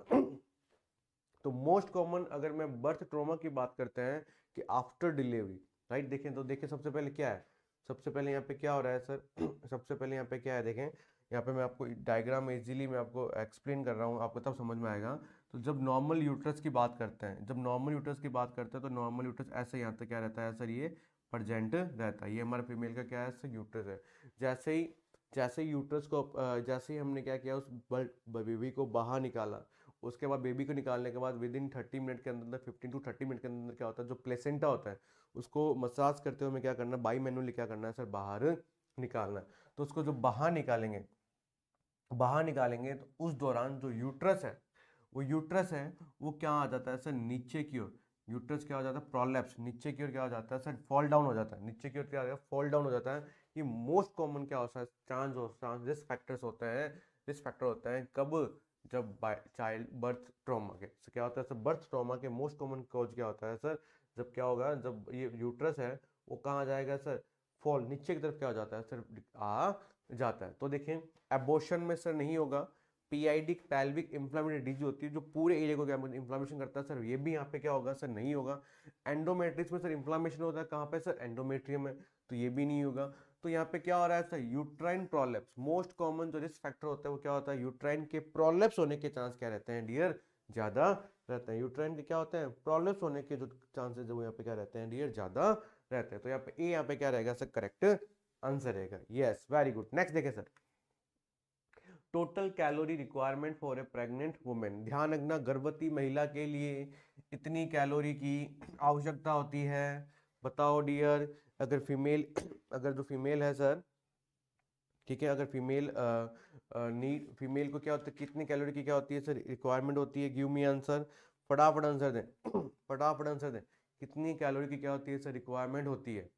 तो मोस्ट कॉमन अगर मैं बर्थ ट्रॉमा की बात करते हैं कि आफ्टर डिलीवरी, राइट। देखें तो देखें सबसे पहले क्या है, सबसे पहले यहाँ पे क्या हो रहा है सर सबसे पहले यहाँ पे क्या है, देखें यहाँ पे मैं आपको डायग्राम इजीली मैं आपको एक्सप्लेन कर रहा हूँ, आपको तब समझ में आएगा। तो जब नॉर्मल यूट्रस की बात करते हैं, जब नॉर्मल यूट्रस की बात करते हैं तो नॉर्मल यूट्रस ऐसे यहाँ तक क्या रहता है सर, ये प्रजेंट रहता है। ये हमारा फीमेल का क्या है सर, यूट्रस है। जैसे ही यूट्रस को जैसे ही हमने क्या किया, उस बेबी को बाहर निकाला, उसके बाद बेबी को निकालने के बाद विद इन 30 मिनट के अंदर 15 to 30 मिनट के अंदर क्या होता है, जो प्लेसेंटा होता है उसको मसाज करते हुए हमें क्या करना है, बाई मैनुअली क्या करना है सर, बाहर निकालना है। तो उसको जो बाहर निकालेंगे तो उस दौरान जो यूट्रस है वो क्या आ जाता है सर, नीचे की ओर। यूट्रस क्या हो जाता है, प्रोलैप्स, नीचे की ओर क्या हो जाता है सर, फॉल डाउन हो जाता है। नीचे की ओर क्या हो जाता है, फॉल डाउन हो जाता है। ये मोस्ट कॉमन क्या होता है, चांस रिस्क फैक्टर्स होते हैं, रिस्क फैक्टर होते हैं कब, जब चाइल्ड बर्थ ट्रॉमा के। तो क्या होता है सर, बर्थ ट्रॉमा के मोस्ट कॉमन कॉज क्या होता है सर, जब क्या होगा, जब ये यूट्रस है वो कहाँ जाएगा सर, फॉल, नीचे की तरफ क्या हो जाता है सर, आ जाता है। तो देखें एबॉर्शन में सर नहीं होगा। पीआईडी पेल्विक इंफ्लेमेटरी डिजीज होती है जो पूरे एरिया को क्या इंफ्लेमेशन करता है सर, ये भी यहाँ पे क्या होगा सर, नहीं होगा। एंडोमेट्रिक्स में सर इंफ्लेमेशन होता है कहाँ पे सर, एंडोमेट्रियम में, तो ये भी नहीं होगा। तो यहाँ पे क्या हो रहा है sir, uterine prolapse, most common जो रिस्क फैक्टर होता है वो क्या होता है, यूट्राइन के प्रोलेप्स होने के चांस क्या रहते हैं डियर, ज्यादा रहते हैं। यूट्राइन के क्या होते हैं, प्रोलेप्स होने के जो चांसेस है वो यहाँ पे क्या रहते हैं डियर, ज्यादा रहते हैं। तो यहाँ पे ए यहाँ पे क्या रहेगा सर, करेक्ट आंसर रहेगा। Yes, very good. नेक्स्ट देखें sir, total calorie requirement for a pregnant women. ध्यान रखना, गर्भवती महिला के लिए इतनी कैलोरी की आवश्यकता होती है। बताओ डियर, अगर फीमेल अगर जो फीमेल है सर, ठीक है, अगर फीमेल फीमेल को क्या होता है, कितनी कैलोरी की क्या होती है सर, रिक्वायरमेंट होती है। गिव मी आंसर, फटाफट आंसर दें फटाफट आंसर दें। कितनी कैलोरी की क्या होती है सर, रिक्वायरमेंट होती है।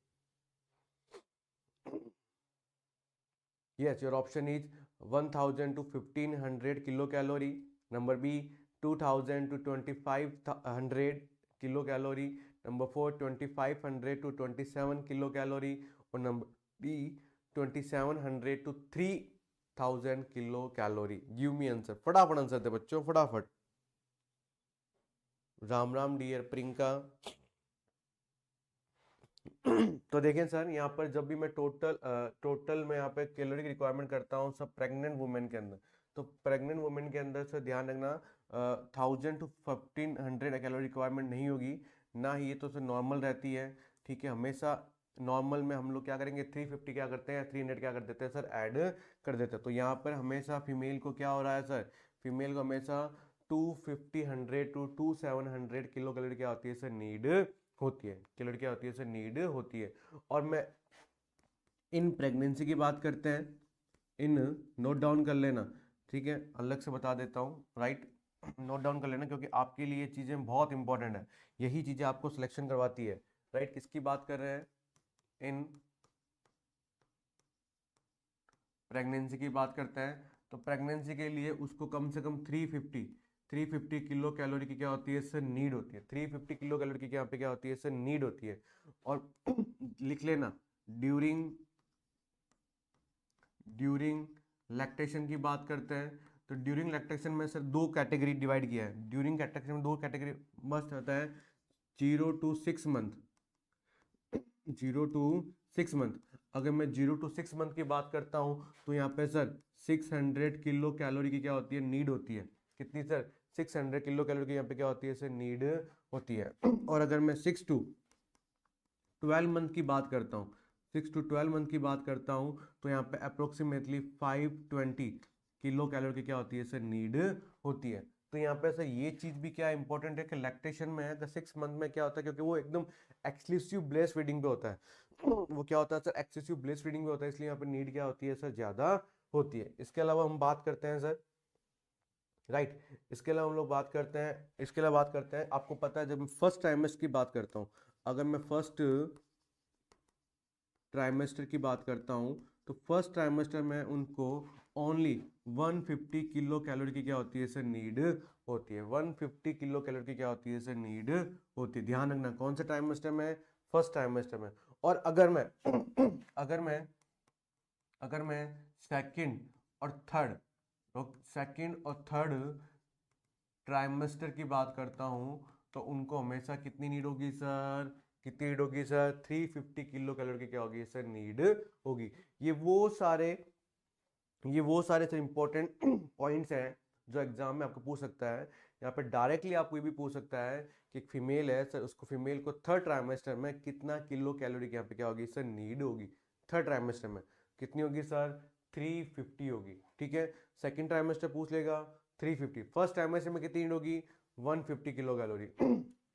Yes, your option is 1000 to 1500 kilo calorie. Number B 2000 to 2500 kilo calorie. Number 4 2500 to 27 kilo calorie. और number D 2700 to 3000 kilo calorie. Give me answer, फटाफट आंसर दे बच्चों, फटाफट। राम राम डियर प्रियंका। तो देखें सर, यहाँ पर जब भी मैं टोटल में यहाँ पे कैलोरी की रिक्वायरमेंट करता हूँ सब प्रेग्नेंट वुमेन के अंदर, तो प्रेग्नेंट वुमेन के अंदर सर ध्यान रखना 1000 to 1500 कैलोरी रिक्वायरमेंट नहीं होगी ना ही, ये तो सर नॉर्मल रहती है। ठीक है, हमेशा नॉर्मल में हम लोग क्या करेंगे, 350 क्या करते हैं, 300 क्या कर देते हैं सर, ऐड कर देते हैं। तो यहाँ पर हमेशा फीमेल को क्या हो रहा है सर, फीमेल को हमेशा 250 100 to 2700 किलो कैलोरी क्या होती है सर, नीड होती है। कि लड़कियां होती है सर, नीड होती है। और मैं इन प्रेगनेंसी की बात करते हैं, इन नोट डाउन कर लेना, ठीक है, अलग से बता देता हूँ, राइट, नोट डाउन कर लेना क्योंकि आपके लिए ये चीज़ें बहुत इंपॉर्टेंट है। यही चीज़ें आपको सिलेक्शन करवाती है, राइट। किसकी बात कर रहे हैं, इन प्रेगनेंसी की बात करते हैं। तो प्रेगनेंसी के लिए उसको कम से कम 350 किलो कैलोरी की क्या होती है सर, नीड होती है। 350 किलो कैलोरी की क्या पे क्या होती है सर, नीड होती है। और लिख लेना, ड्यूरिंग ड्यूरिंग लैक्टेशन की बात करते हैं। तो ड्यूरिंग लैक्टेशन में सर दो कैटेगरी डिवाइड किया है। ड्यूरिंग लैक्टेशन में दो कैटेगरी मस्ट होता है, 0 to 6 मंथ, 0 to 6 मंथ। अगर मैं 0 to 6 मंथ की बात करता हूँ तो यहाँ पे सर 600 किलो कैलोरी की क्या होती है, नीड होती है। कितनी सर, 600 किलो कैलोरी की यहाँ पे क्या होती है सर, नीड होती है। और अगर मैं 6 to 12 मंथ की बात करता हूँ, 6 to 12 मंथ की बात करता हूँ तो यहाँ पे अप्रोक्सीमेटली 520 किलो कैलोरी की क्या होती है सर, नीड होती है। तो यहाँ पे सर ये चीज भी क्या इंपॉर्टेंट है कि लैक्टेशन में है, 6 मंथ में क्या होता है, क्योंकि वो एकदम एक्सक्लूसिव ब्रेस्ट फीडिंग पे होता है वो क्या होता है सर, एक्सेसिव ब्रेस्ट फीडिंग पे होता है, इसलिए यहाँ पे नीड क्या होती है सर, ज्यादा होती है। इसके अलावा हम बात करते हैं सर, राइट, इसके अलावा हम लोग बात करते हैं, इसके अलावा बात करते हैं, आपको पता है जब मैं फर्स्ट ट्राइमेस्टर की बात करता हूँ, अगर मैं फर्स्ट ट्राइमेस्टर की बात करता हूँ तो फर्स्ट ट्राइमेस्टर में उनको ओनली 150 किलो कैलोरी की क्या होती है सर, नीड होती है। 150 किलो कैलोरी की क्या होती है सर, नीड होती है। ध्यान रखना कौन से ट्राइमेस्टर में, फर्स्ट ट्राइमेस्टर में। और अगर मैं अगर मैं अगर मैं सेकंड और थर्ड सेकंड और थर्ड ट्राइमेस्टर की बात करता हूँ तो उनको हमेशा कितनी नीड होगी सर, कितनी नीड होगी सर, 350 किलो कैलोरी की क्या होगी सर, नीड होगी। ये वो सारे सर इंपॉर्टेंट पॉइंट्स हैं जो एग्जाम में आपको पूछ सकता है। यहाँ पे डायरेक्टली आपको ये भी पूछ सकता है कि एक फीमेल है सर, उसको फीमेल को थर्ड ट्राइमेस्टर में कितना किलो कैलोरी की यहाँ पे क्या होगी सर, नीड होगी। थर्ड ट्राइमेस्टर में कितनी होगी सर, 350 होगी। ठीक है, सेकेंड ट्राइमेस्टर पूछ लेगा 350। फर्स्ट ट्राइमेस्टर में कितनी नीड होगी? 150 किलो कैलोरी।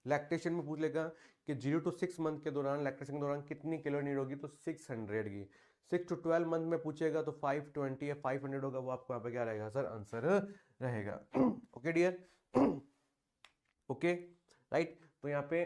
लैक्टेशन में पूछ लेगा कि 0 to 6 मंथ के दौरान, लैक्टेशन के दौरान कितनी कैलोरी नीड होगी, तो 600 की। 6 to 12 मंथ में पूछेगा तो 520 या 500 होगा, वो आपको यहाँ पे क्या रहेगा सर? आंसर रहेगा। Okay dear, okay right. तो यहाँ पे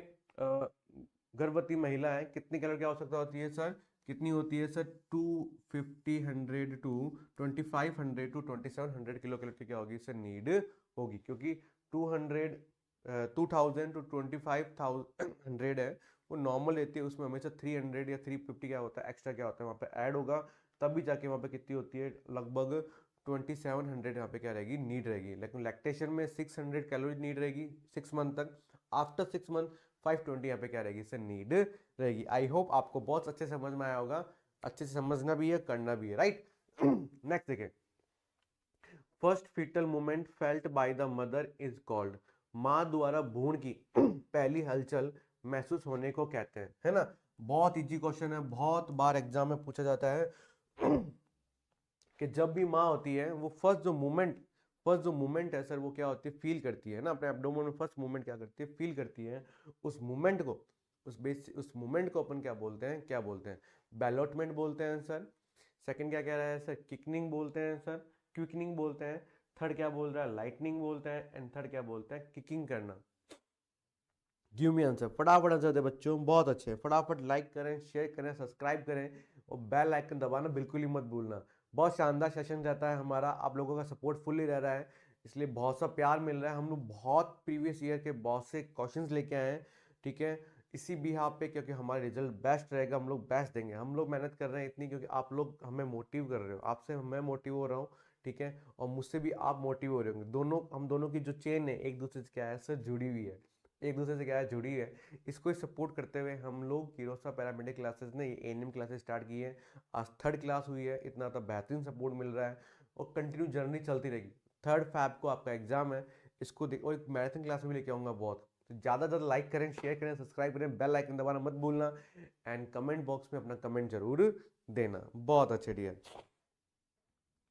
गर्भवती महिला है, कितनी कैलोरी की आवश्यकता होती है सर? कितनी होती है sir? 250 100 to 2500 to 2700 kilo calorie की क्या होगी सर? नीड होगी, क्योंकि 2000 टू 25,000 है वो नॉर्मल लेती है, उसमें हमेशा 300 या 350 क्या होता है एक्स्ट्रा, क्या होता है वहाँ पे ऐड होगा, तब भी जाके वहाँ पे कितनी होती है? लगभग 2700 यहाँ पे क्या रहेगी? नीड रहेगी। लेकिन लैक्टेशन में 600 कैलोरी नीड रहेगी 6 मंथ तक। आफ्टर 6 मंथ 520 यहाँ पे क्या रहेगी सर? नीड रहेगी। आई होप आपको बहुत अच्छे से समझ में आया होगा, अच्छे से समझना भी है, करना भी है, राइट। नेक्स्ट देखिए, first fetal movement felt by the mother is called. माँ द्वारा भ्रूण की पहली हलचल महसूस होने को कहते हैं, है ना। बहुत इजी क्वेश्चन है, बहुत बार एग्जाम में पूछा जाता है कि जब भी माँ होती है वो फर्स्ट जो मूवमेंट है सर, वो क्या होती है? फील करती है ना, अपने एब्डोमेन में फर्स्ट मूवमेंट क्या करती है? फील करती है। उस मूवमेंट को, उस मूवमेंट को अपन क्या बोलते हैं? क्या बोलते हैं? बैलोटमेंट बोलते हैं सर। सेकंड क्या कह रहा है सर? किकनिंग बोलते हैं सर, क्विकनिंग बोलते हैं। थर्ड क्या बोल रहा है? लाइटनिंग बोलते हैं। एंड थर्ड क्या बोलते हैं? किकिंग करना। गिव मी आंसर, फटाफट आंसर दे बच्चों, बहुत अच्छे। फटाफट लाइक करें, शेयर करें, सब्सक्राइब करें और बेल आइकन दबाना बिल्कुल ही मत भूलना। बहुत शानदार सेशन रहता है हमारा, आप लोगों का सपोर्ट फुल्ली रह रहा है, इसलिए बहुत सा प्यार मिल रहा है। हम लोग बहुत प्रीवियस ईयर के बहुत से क्वेश्चंस लेके आए हैं, ठीक है, इसी बिहाफ पे, क्योंकि हमारा रिजल्ट बेस्ट रहेगा, हम लोग बेस्ट देंगे। हम लोग मेहनत कर रहे हैं इतनी क्योंकि आप लोग हमें मोटिव कर रहे हो, आपसे मैं मोटिव हो रहा हूँ, ठीक है, और मुझसे भी आप मोटिव हो रहे होंगे। दोनों, हम दोनों की जो चेन है एक दूसरे से क्या है सर? जुड़ी हुई है, एक दूसरे से क्या है? जुड़ी है। इसको सपोर्ट करते हुए हम लोग कीरोसा पैरामेडिक क्लासेस ने एएनएम क्लासेस स्टार्ट की है। आज थर्ड क्लास हुई है, इतना तो बेहतरीन सपोर्ट मिल रहा है और कंटिन्यू जर्नी चलती रहेगी। 3 फैब को आपका एग्जाम है, इसको देख, और एक मैराथन क्लास भी लेके आऊँगा बहुत। तो ज़्यादा से ज़्यादा लाइक करें, शेयर करें, सब्सक्राइब करें, बेल आइकन दबाना मत भूलना एंड कमेंट बॉक्स में अपना कमेंट जरूर देना। बहुत अच्छे डियर।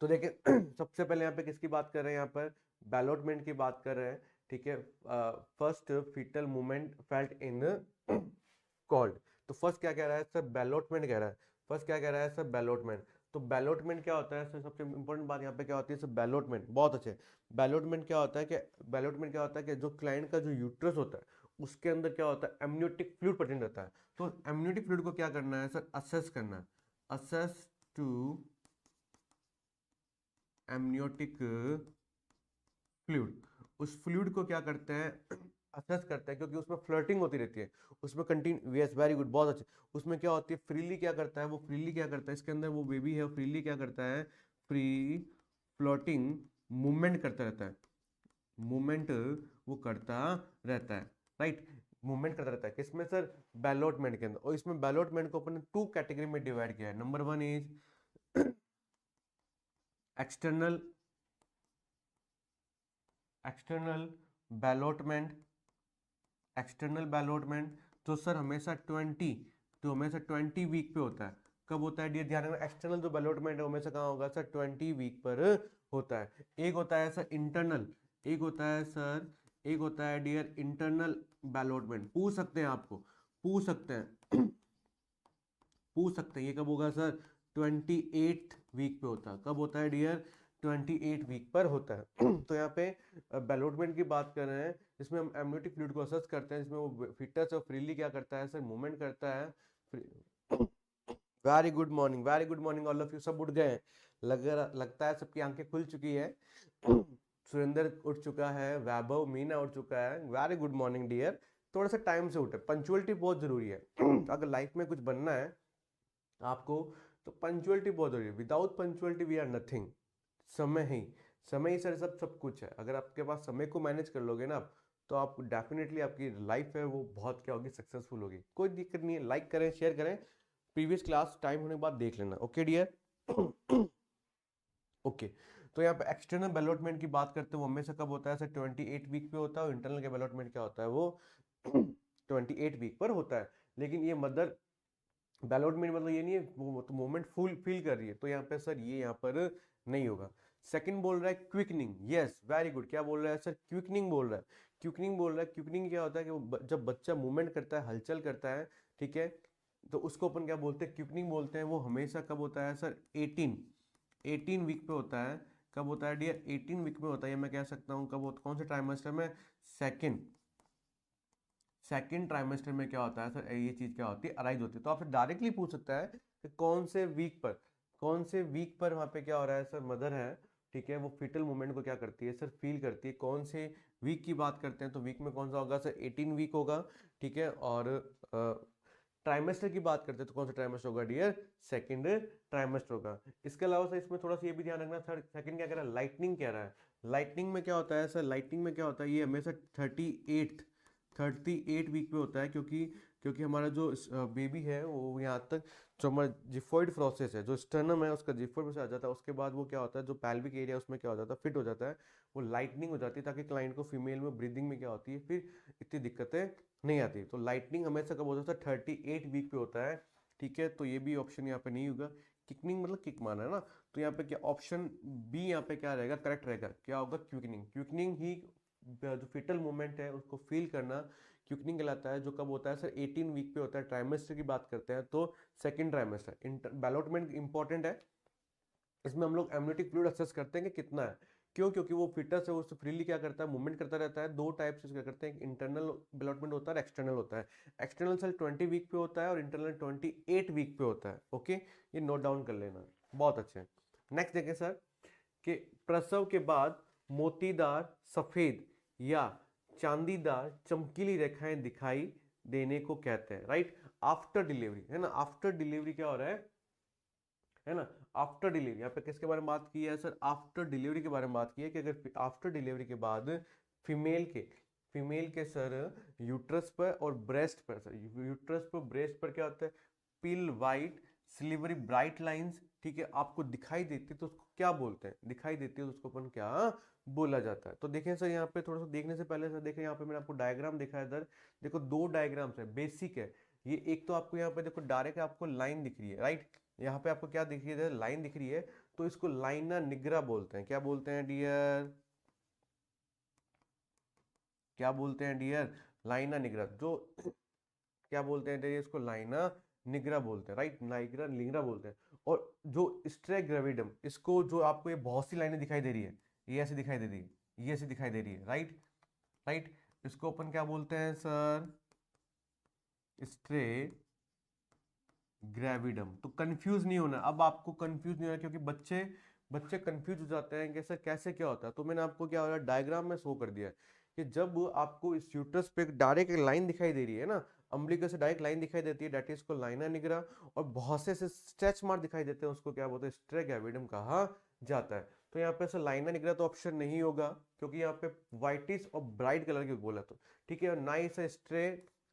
तो देखिए सबसे पहले यहाँ पे किसकी बात कर रहे हैं? यहाँ पर बैलोटमेंट की बात कर रहे हैं, ठीक है। First fetal movement felt in called. तो फर्स्ट क्या कह रहा है सर? बैलोटमेंट कह रहा है। फर्स्ट क्या कह रहा है सर? बैलोटमेंट। तो बैलोटमेंट क्या होता है सर? सबसे इंपॉर्टेंट बात यहाँ पे क्या होती है सर? बैलोटमेंट, बहुत अच्छे। बैलोटमेंट क्या होता है कि, बैलोटमेंट क्या होता है कि जो क्लाइंट का जो यूट्रस होता है उसके अंदर क्या होता है? एमनियोटिक फ्लूइड प्रेजेंट रहता है। तो एमनियोटिक फ्लूइड को क्या करना है सर? असेस करना है। Assess to amniotic fluid. उस फ्लूइड को क्या करते हैं? असेस करते हैं, क्योंकि उसमें फ्लर्टिंग होती रहती है, उसमें कंटिन्यू, यस वेरी गुड, बहुत अच्छे। उसमें क्या होती है? फ्रीली क्या करता है वो? फ्रीली क्या करता है? इसके अंदर वो बेबी है, फ्रीली क्या करता है? फ्री फ्लोटिंग मूवमेंट करता रहता है, मूवमेंट वो करता रहता है, राइट। मूवमेंट करता रहता है किसमें सर? बैलोटमेंट के अंदर। और इसमें बैलोटमेंट को अपन ने 2 कैटेगरी में डिवाइड किया है। Number 1 is external external ballottement. External ballottement तो सर हमेशा 20 वीक पे होता है। कब होता है डियर? ध्यान रखना, एक्सटर्नल जो बैलोटमेंट है हमेशा कहाँ होगा सर? 20 वीक पर होता है। एक होता है सर इंटरनल, एक होता है सर, एक होता है डियर इंटरनल बैलोटमेंट। पूछ सकते हैं आपको, पूछ सकते हैं पूछ सकते हैं ये कब होगा सर? 28 वीक पे होता है। कब होता है डियर? 28 वीक पर होता है। तो यहाँ पे बैलोटमेंट की बात कर रहे हैं, जिसमें हम एमनियोटिक फ्लूइड को असेस करते हैं, जिसमें वो फिटस और फ्रीली क्या करता है सर? मूवमेंट करता है। Very good morning, very good morning all of you. सब उठ गए हैं, लगता है सबकी आंखें खुल चुकी है। सुरेंद्र उठ चुका है, वैभव, मीना उठ चुका है। Very good morning dear. थोड़ा सा टाइम से उठे, पंचुअलिटी बहुत जरूरी है। अगर लाइफ में कुछ बनना है आपको तो पंचुअलिटी बहुत जरूरी है। Without punctuality we are nothing. समय ही, समय ही सर सब कुछ है। अगर आपके पास समय को मैनेज कर लोगे ना आप, तो आप डेफिनेटली आपकी लाइफ है वो बहुत क्या होगी? सक्सेसफुल होगी। कोई दिक्कत नहीं है, लाइक करें, शेयर करें, प्रीवियस क्लास टाइम होने के बाद देख लेना। Okay dear. ओके। तो यहाँ पे एक्सटर्नल बैलोटमेंट की बात करते हैं, वो हमेशा कब होता है सर? 28 वीक पे होता है। और इंटरनल के बैलोटमेंट क्या होता है? वो 28 वीक पर होता है। लेकिन ये मदर बैलोटमेंट मतलब ये नहीं है वो तो मूवमेंट फुल फील कर रही है, तो यहाँ पे सर ये यहाँ पर नहीं होगा। सेकंड बोल रहा है क्विकनिंग, यस वेरी गुड, क्या बोल रहा है सर, क्विकनिंग बोल रहा है, क्विकनिंग बोल रहा है। क्विकनिंग क्या होता है कि जब बच्चा मूवमेंट करता है, हलचल करता है, ठीक है, तो उसको अपन क्या बोलते हैं, क्विकनिंग बोलते हैं। वो हमेशा कब होता है सर, 18 वीक पे होता है। कब होता है डियर, 18 वीक में होता है। मैं कह सकता हूँ कब होता, कौन से ट्राइमेस्टर में, सेकंड सेकंड ट्राइमेस्टर में क्या होता है सर, ये चीज क्या होती है, अराइज होती है। तो आपसे डायरेक्टली पूछ सकता है कि कौन से वीक पर वहाँ पे क्या हो रहा है सर, मदर है, ठीक है, वो फीटल मूवमेंट को क्या करती है सर, फील करती है। कौन से वीक की बात करते हैं, तो वीक में कौन सा होगा सर, 18 वीक होगा, ठीक है। और ट्राइमेस्टर की बात करते हैं तो कौन सा ट्राइमेस्टर होगा डियर, सेकंड ट्राइमेस्टर होगा। इसके अलावा सर इसमें थोड़ा सा ये भी ध्यान रखना, थर्ड सेकंड क्या कह रहा है, लाइटनिंग कह रहा है। लाइटनिंग में क्या होता है सर, लाइटनिंग में क्या होता है, ये हमेशा 38 वीक पे होता है, क्योंकि क्योंकि हमारा जो बेबी है वो यहाँ तक, जो हमारा जिफॉइड प्रोसेस है, जो स्टर्नम है उसका जिफॉइड प्रोसेस आ जाता है, उसके बाद वो क्या होता है, जो पैल्विक एरिया उसमें क्या हो जाता है, फिट हो जाता है, वो लाइटनिंग हो जाती है, ताकि क्लाइंट को फीमेल में ब्रीदिंग में क्या होती है, फिर इतनी दिक्कतें नहीं आती। तो लाइटनिंग हमेशा कब होता है, 38 वीक पे होता है, ठीक है। तो ये भी ऑप्शन यहाँ पे नहीं होगा। किकनिंग मतलब किक माना है ना, तो यहाँ पे क्या ऑप्शन बी यहाँ पे क्या रहेगा, करेक्ट रहेगा, क्या होगा, क्विकनिंग। क्विकनिंग ही जो फिटल मूवमेंट है उसको फील करना क्विकनिंग कहलाता है, जो कब होता है सर, 18 वीक पे होता है। ट्राइमेस्टर की बात करते हैं तो सेकंड ट्राइमेस्टर। डेवलपमेंट इंपॉर्टेंट है, इसमें हम लोग एमनियोटिक फ्लूइड असेस करते हैं कि कितना है। क्यों, क्योंकि वो फिटस है, उससे फ्रीली क्या करता है, मूवमेंट करता रहता है। दो टाइप से क्या करते हैं, इंटरनल डेवलपमेंट होता है और एक्सटर्नल होता है। एक्सटर्नल सेल 20 वीक पे होता है और इंटरनल 28 वीक पे होता है। ओके, ये नोट डाउन कर लेना, बहुत अच्छे। नेक्स्ट देखें सर, कि प्रसव के बाद मोतीदार, सफेद या चांदीदार चमकीली रेखाएं दिखाई देने को कहते हैं, राइट। आफ्टर डिलीवरी है ना, आफ्टर डिलीवरी क्या हो रहा है ना, आफ्टर डिलीवरी, यहाँ पे किसके बारे में बात की है सर, आफ्टर डिलीवरी के बारे में बात की है, कि अगर आफ्टर डिलीवरी के बाद फीमेल के फीमेल के सर यूट्रस पर और ब्रेस्ट पर, सर यूट्रस पर ब्रेस्ट पर क्या होता है, पिल वाइट सिल्वरी ब्राइट लाइंस, ठीक है, आपको दिखाई देती है, तो उसको क्या बोलते हैं, दिखाई देती है तो उसको अपन क्या बोला जाता है। तो देखें सर, यहाँ पे थोड़ा सा देखने से पहले सर देखें, यहाँ पे मैंने आपको डायग्राम दिखा है इधर, देखो दो डायग्राम्स है, बेसिक है ये। एक तो आपको यहाँ पे देखो डायरेक्ट आपको लाइन दिख रही है, राइट, यहाँ पे आपको क्या दिख रही है, लाइन दिख रही है, तो इसको लाइना निग्रा बोलते हैं। क्या बोलते हैं डियर, क्या बोलते हैं डियर, लाइना निग्रा। जो क्या बोलते हैं डियर, इसको लाइना निग्रा बोलते हैं, राइट, नाइग्रा निग्रा बोलते हैं। और जो स्ट्रे ग्रेविडम, इसको जो आपको ये बहुत सी लाइनें दिखाई दे रही है, ये ऐसी दिखाई दे रही है, ये ऐसी दिखाई दे रही है, राइट, राइट, इसको अपन क्या बोलते हैं सर, स्ट्रे ग्रेविडम। तो कंफ्यूज नहीं होना, अब आपको कंफ्यूज नहीं होना, क्योंकि बच्चे बच्चे कंफ्यूज हो जाते हैं कि सर कैसे क्या होता है। तो मैंने आपको क्या हो रहा है, डायग्राम में शो कर दिया है कि जब आपको इस यूट्रस पे डायरेक्ट एक लाइन दिखाई दे रही है ना, अम्बिलिकस से डायरेक्ट लाइन दिखाई देती है, डेट इज को लाइना निग्रा, और बहुत से स्ट्रेच मार्क दिखाई देते हैं, उसको क्या बोलते हैं, स्ट्रे ग्रेविडम कहा जाता है। तो यहाँ पे सर लाइना निग्रा तो ऑप्शन नहीं होगा, क्योंकि यहाँ पे व्हाइटिश और ब्राइट कलर की बोला, तो ठीक है, और ना ही सर स्ट्रे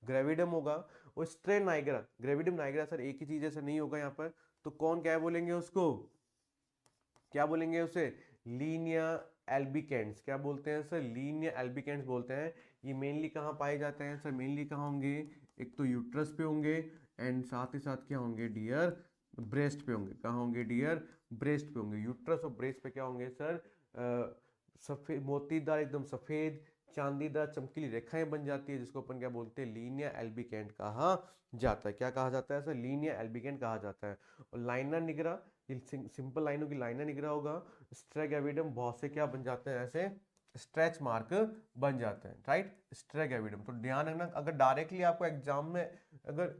ग्रेविडम होगा, और स्ट्रे नाइग्रा, ग्रेविडम नाइग्रा सर एक ही चीज ऐसा नहीं होगा यहाँ पर। तो कौन क्या बोलेंगे उसको, क्या बोलेंगे उसे, लीनिया एल्बिकेंड्स। क्या बोलते हैं सर, लीनिया एल्बिकेंड्स बोलते हैं। ये मेनली कहाँ पाए जाते हैं सर, मेनली कहाँ होंगे, एक तो यूट्रस पे होंगे, एंड साथ ही साथ क्या होंगे डियर, ब्रेस्ट पे होंगे। कहाँ होंगे डियर, ब्रेस्ट पे होंगे। यूट्रस और ब्रेस्ट पे क्या होंगे सर, सफेद मोतीदार एकदम सफेद चांदीदार चमकीली रेखाएं बन जाती है, जिसको अपन क्या बोलते हैं, लीनिया एल्बिकेंट कहा जाता है। क्या कहा जाता है सर, लीनिया एल्बिकेंट कहा जाता है। और लाइना निग्रा, सिंपल लाइनों की लाइना निग्रा होगा। स्ट्रेग एविडम बहुत से क्या बन जाते हैं, ऐसे स्ट्रेच मार्क बन जाते हैं, राइट, स्ट्रेग एविडम। तो ध्यान रखना, अगर डायरेक्टली आपको एग्जाम में अगर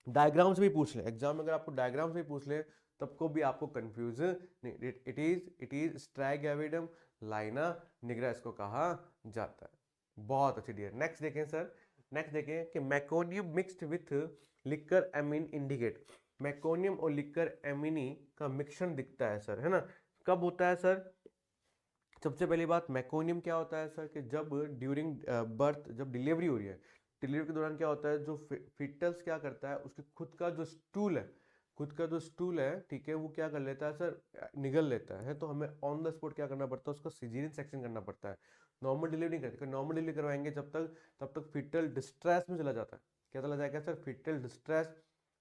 डायग्राम से भी पूछ ले, एग्जाम में अगर आपको डायग्राम से भी पूछ ले, तब को भी आपको कंफ्यूज नहीं, इट इज स्ट्रैग एविडम लाइना निग्रा इसको कहा जाता है। बहुत अच्छी डियर। नेक्स्ट देखें सर, नेक्स्ट देखें कि meconium mixed with liquor amnii indicate. Meconium और लिकर एमिनी का मिक्सचर दिखता है सर, है ना, कब होता है सर। सबसे पहली बात, मैकोनियम क्या होता है सर, कि जब ड्यूरिंग बर्थ, जब डिलीवरी हो रही है, डिलीवरी के दौरान क्या होता है, जो फिटस क्या करता है, उसके खुद का जो स्टूल है, खुद का जो स्टूल है, ठीक है, वो क्या कर लेता है सर, निगल लेता है। तो हमें ऑन द स्पॉट क्या करना पड़ता है, उसका सिजेरियन सेक्शन करना पड़ता है। नॉर्मल डिलीवरी नहीं करते, नॉर्मल डिलीवरी करवाएंगे जब तक, तब तक फिटल डिस्ट्रेस में चला जाता है। क्या चला जाएगा sir, fetal distress,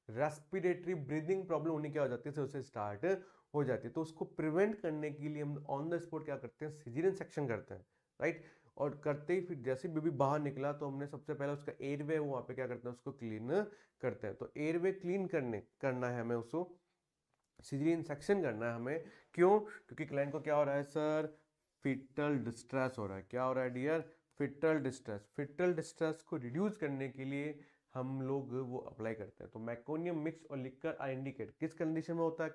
respiratory breathing problem होनी क्या हो जाती है, उसे स्टार्ट हो जाती है। तो उसको प्रिवेंट करने के लिए हम ऑन द स्पॉट क्या करते हैं, सिजेरियन सेक्शन करते हैं, राइट। और करते ही फिर जैसे बेबी बाहर निकला तो हमने सबसे पहले उसका एयरवे वहाँ पे क्या करते हैं, उसको क्लीन करते हैं। तो एयरवे क्लीन करना है हमें, उसको सिजेरियन सेक्शन करना है हमें। क्यों? क्योंकि क्लाइंट को क्या हो रहा है सर, फिटल डिस्ट्रेस हो रहा है। क्या हो रहा है dear? Fetal distress. Fetal distress को रिड्यूस करने के लिए हम लोग वो अप्लाई करते हैं। तो मैकोनियम मिक्स और लिक्कर आर इंडिकेट किस कंडीशन में होता है,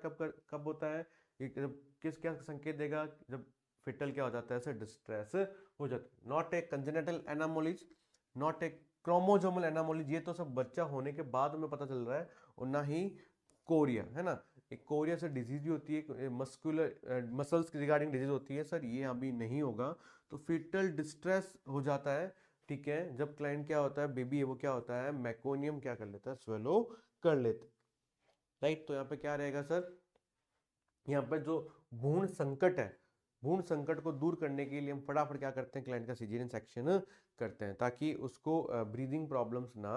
कब होता है ये, जब किस क्या संकेत देगा, जब फिटल क्या हो जाता है सर, डिस्ट्रेस हो जाता है। Not a congenital anomalies, not a chromosomal anomalies, ये तो सब बच्चा होने के बाद हमें पता चल रहा है, और ना ही कोरिया, है ना। एक कोरिया से डिजीज भी होती है, मस्कुलर मसल्स रिगार्डिंग डिजीज होती है सर, ये अभी नहीं होगा। तो फिटल डिस्ट्रेस हो जाता है, ठीक है, जब क्लाइंट क्या होता है, बेबी है वो क्या होता है, मैकोनियम क्या कर लेता है, स्वेलो कर लेता है, राइट। तो यहाँ पे क्या रहेगा सर, यहाँ पे जो भ्रूण संकट है, भ्रूण संकट को दूर करने के लिए हम फटाफट क्या करते हैं, क्लाइंट का सिजेरियन सेक्शन करते हैं, ताकि उसको ब्रीदिंग प्रॉब्लम्स ना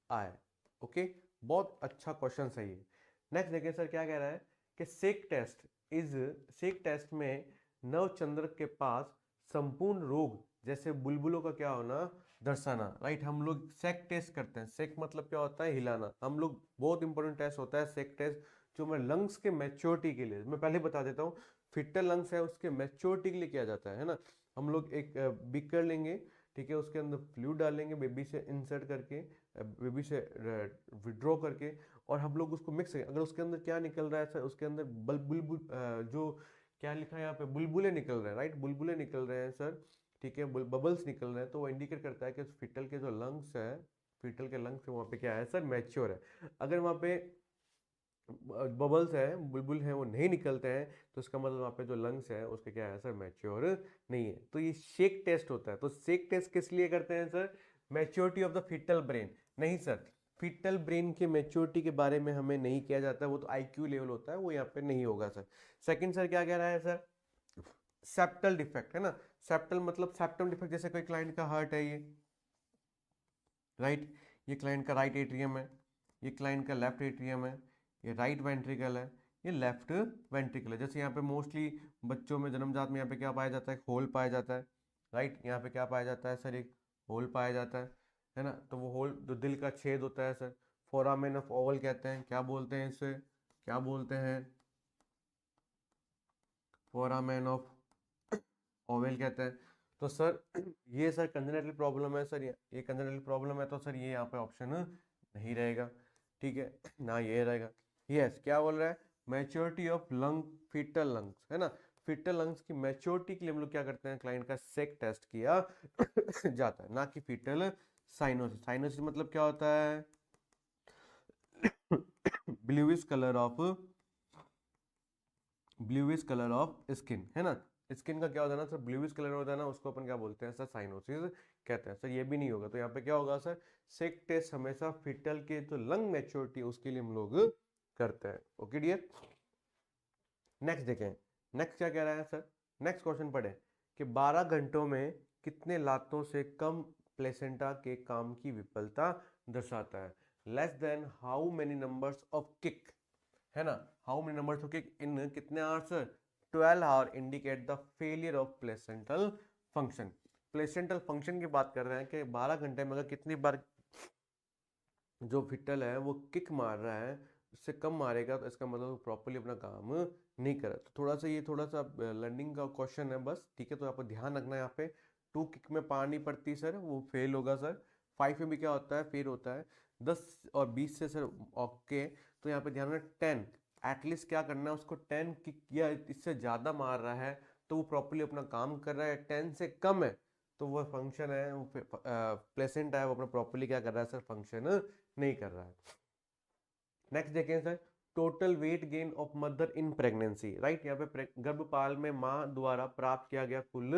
आए। ओके, बहुत अच्छा क्वेश्चन है ये। नेक्स्ट देखिए सर क्या कह रहा है कि सेक टेस्ट में नवचंद्र के पास संपूर्ण रोग जैसे बुलबुलों का क्या होना, दर्शाना, राइट। हम लोग सेक टेस्ट करते हैं, सेक मतलब क्या होता है, हिलाना। हम लोग बहुत इंपॉर्टेंट टेस्ट होता है सेक टेस्ट, जो मैं लंग्स के मैच्योरिटी के लिए, मैं पहले बता देता हूँ, फिटल लंग्स है उसके मैच्योरिटी के लिए किया जाता है ना। हम लोग एक बीकर लेंगे, ठीक है, उसके अंदर फ्लूइड डालेंगे, बेबी से इंसर्ट करके, बेबी से विड्रॉ करके, और हम लोग उसको मिक्स करें। अगर उसके अंदर क्या निकल रहा है सर, उसके अंदर बुलबुल जो क्या लिखा है यहाँ पे, बुलबुले निकल रहे हैं, राइट, बुलबुले निकल रहे हैं सर, ठीक है, बबल्स निकल रहे हैं, तो वो इंडिकेट करता है कि फिटल के जो लंग्स है, फिटल के लंग्स वहाँ पे क्या है सर, मैच्योर है। अगर वहाँ पे बबल्स है, बुलबुल है, वो नहीं निकलते हैं, तो इसका मतलब वहाँ पे जो लंग्स है उसके क्या है सर, मैच्योर नहीं है। तो ये शेक टेस्ट होता है। तो शेक टेस्ट किस लिए करते हैं sir, maturity of the fetal brain. नहीं सर, फिटल ब्रेन के मैच्योरिटी के बारे में हमें नहीं किया जाता, वो तो आईक्यू लेवल होता है, वो यहाँ पे नहीं होगा सर। सेकंड सर क्या कह रहा है सर, सेप्टल डिफेक्ट, है ना। सेप्टल मतलब सेप्टम डिफेक्ट, जैसे कोई क्लाइंट का हार्ट है ये, राइट, ये क्लाइंट का राइट एट्रियम है, ये क्लाइंट का लेफ्ट एट्रियम है, ये राइट वेंट्रिकल है, ये लेफ्ट वेंट्रिकल है। जैसे यहाँ पे मोस्टली बच्चों में जन्मजात में यहाँ पे क्या पाया जाता है, होल पाया जाता है, राइट। यहाँ पे क्या पाया जाता है सर, एक होल पाया जाता है ना। तो वो होल जो दिल का छेद होता है सर, फोरामेन ऑफ ओवल कहते हैं। क्या बोलते हैं इसे, क्या बोलते हैं, फोरामेन ऑफ ओवेल कहते हैं। तो सर ये सर कंजेनिटल प्रॉब्लम है सर, ये कंजेनिटल प्रॉब्लम है, तो सर ये यहाँ पे ऑप्शन नहीं रहेगा, ठीक है ना, ये रहेगा। यस, क्या बोल रहा है, maturity of lung, fetal lungs, है ना। फिटल लंग्स की मैच्योरिटी के लिए हम लोग क्या करते हैं, क्लाइंट का सेक टेस्ट किया जाता है, ना कि फिटल साइनोसिस। साइनोसिस मतलब क्या होता है, bluish colour of, bluish colour of skin, है ना। स्किन का क्या होता है ना सर, ब्लूइश कलर होता है ना, उसको अपन क्या बोलते हैं सर, साइनोसिस कहते हैं सर। ये भी नहीं होगा, तो यहाँ पे क्या होगा सर, सेक टेस्ट हमेशा फिटल के जो लंग मैच्योरिटी उसके लिए हम लोग करते हैं। ओके डियर, नेक्स्ट देखें, नेक्स्ट क्या कह रहा है सर, नेक्स्ट क्वेश्चन पढ़े कि 12 घंटों में कितने लातों से कम प्लेसेंटा के काम की विफलता दर्शाता है। Less than how many numbers of kick, है ना, how many numbers of kick in कितने hours, 12 hour indicate the failure of placental function. Placental function की बात कर रहे हैं कि 12 घंटे में अगर कितनी बार जो फिटल है वो किक मार रहा है, उससे कम मारेगा, तो इसका मतलब प्रॉपरली अपना काम नहीं कर रहा। तो थोड़ा सा ये थोड़ा सा लर्निंग का क्वेश्चन है बस, ठीक है। तो आपको ध्यान रखना है यहाँ पे, 2 किक में पार नहीं पड़ती सर, वो फेल होगा सर। 5 में भी क्या होता है, फेल होता है। 10 और 20 से सर ओके। तो यहाँ पे ध्यान रखना 10 एटलीस्ट क्या करना है, उसको 10 किक या इससे ज़्यादा मार रहा है तो वो प्रॉपरली अपना काम कर रहा है। 10 से कम है तो वो फंक्शन है, वो प्लेसेंट है, वो अपना प्रॉपरली क्या कर रहा है सर, फंक्शन नहीं कर रहा है। नेक्स्ट देखें sir, total weight gain of mother in pregnancy, right. यहाँ पे गर्भपाल में माँ द्वारा प्राप्त किया गया कुल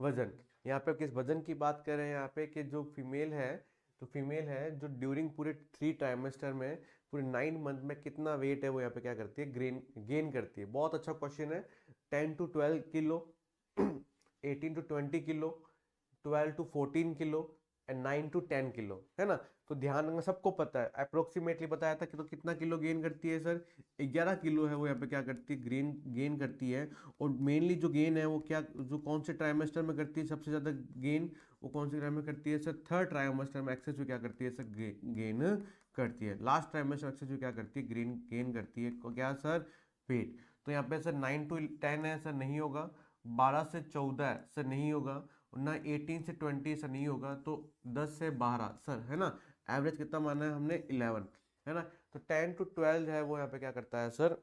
वजन। यहाँ पे किस वजन की बात कर रहे हैं, यहाँ पे कि जो फीमेल है, तो फीमेल है जो ड्यूरिंग पूरे 3 ट्राइमेस्टर में, पूरे 9 मंथ में कितना वेट है वो यहाँ पे क्या करती है, गेन करती है। बहुत अच्छा क्वेश्चन है। 10 to 12 kilo, 18 to 20 kilo, 12 to 14 kilo, and 9 to 10 kilo, है ना। तो ध्यान रखना, सबको पता है, अप्रोक्सीमेटली बताया था कि तो कितना किलो गेन करती है सर, 11 किलो है वो यहाँ पे क्या करती है, गेन करती है। और मेनली जो गेन है वो क्या, जो कौन से ट्राइमेस्टर में करती है सबसे ज़्यादा गेन, वो कौन से ट्राइमेस्टर में करती है सर, थर्ड ट्राइमेस्टर में एक्सेस क्या करती है सर, गेन करती है। लास्ट ट्राइमेस्टर एक्सेस क्या करती है, गेन करती है क्या सर, वेट। तो यहाँ पे सर 9 to 10 है सर, नहीं होगा। 12 से 14 है सर, नहीं होगा। ना 18 से 20 सर, नहीं होगा। तो 10 से 12 सर, है ना। एवरेज कितना माना है हमने, 11, है ना। तो 10 to 12 है वो यहाँ पे क्या करता है सर,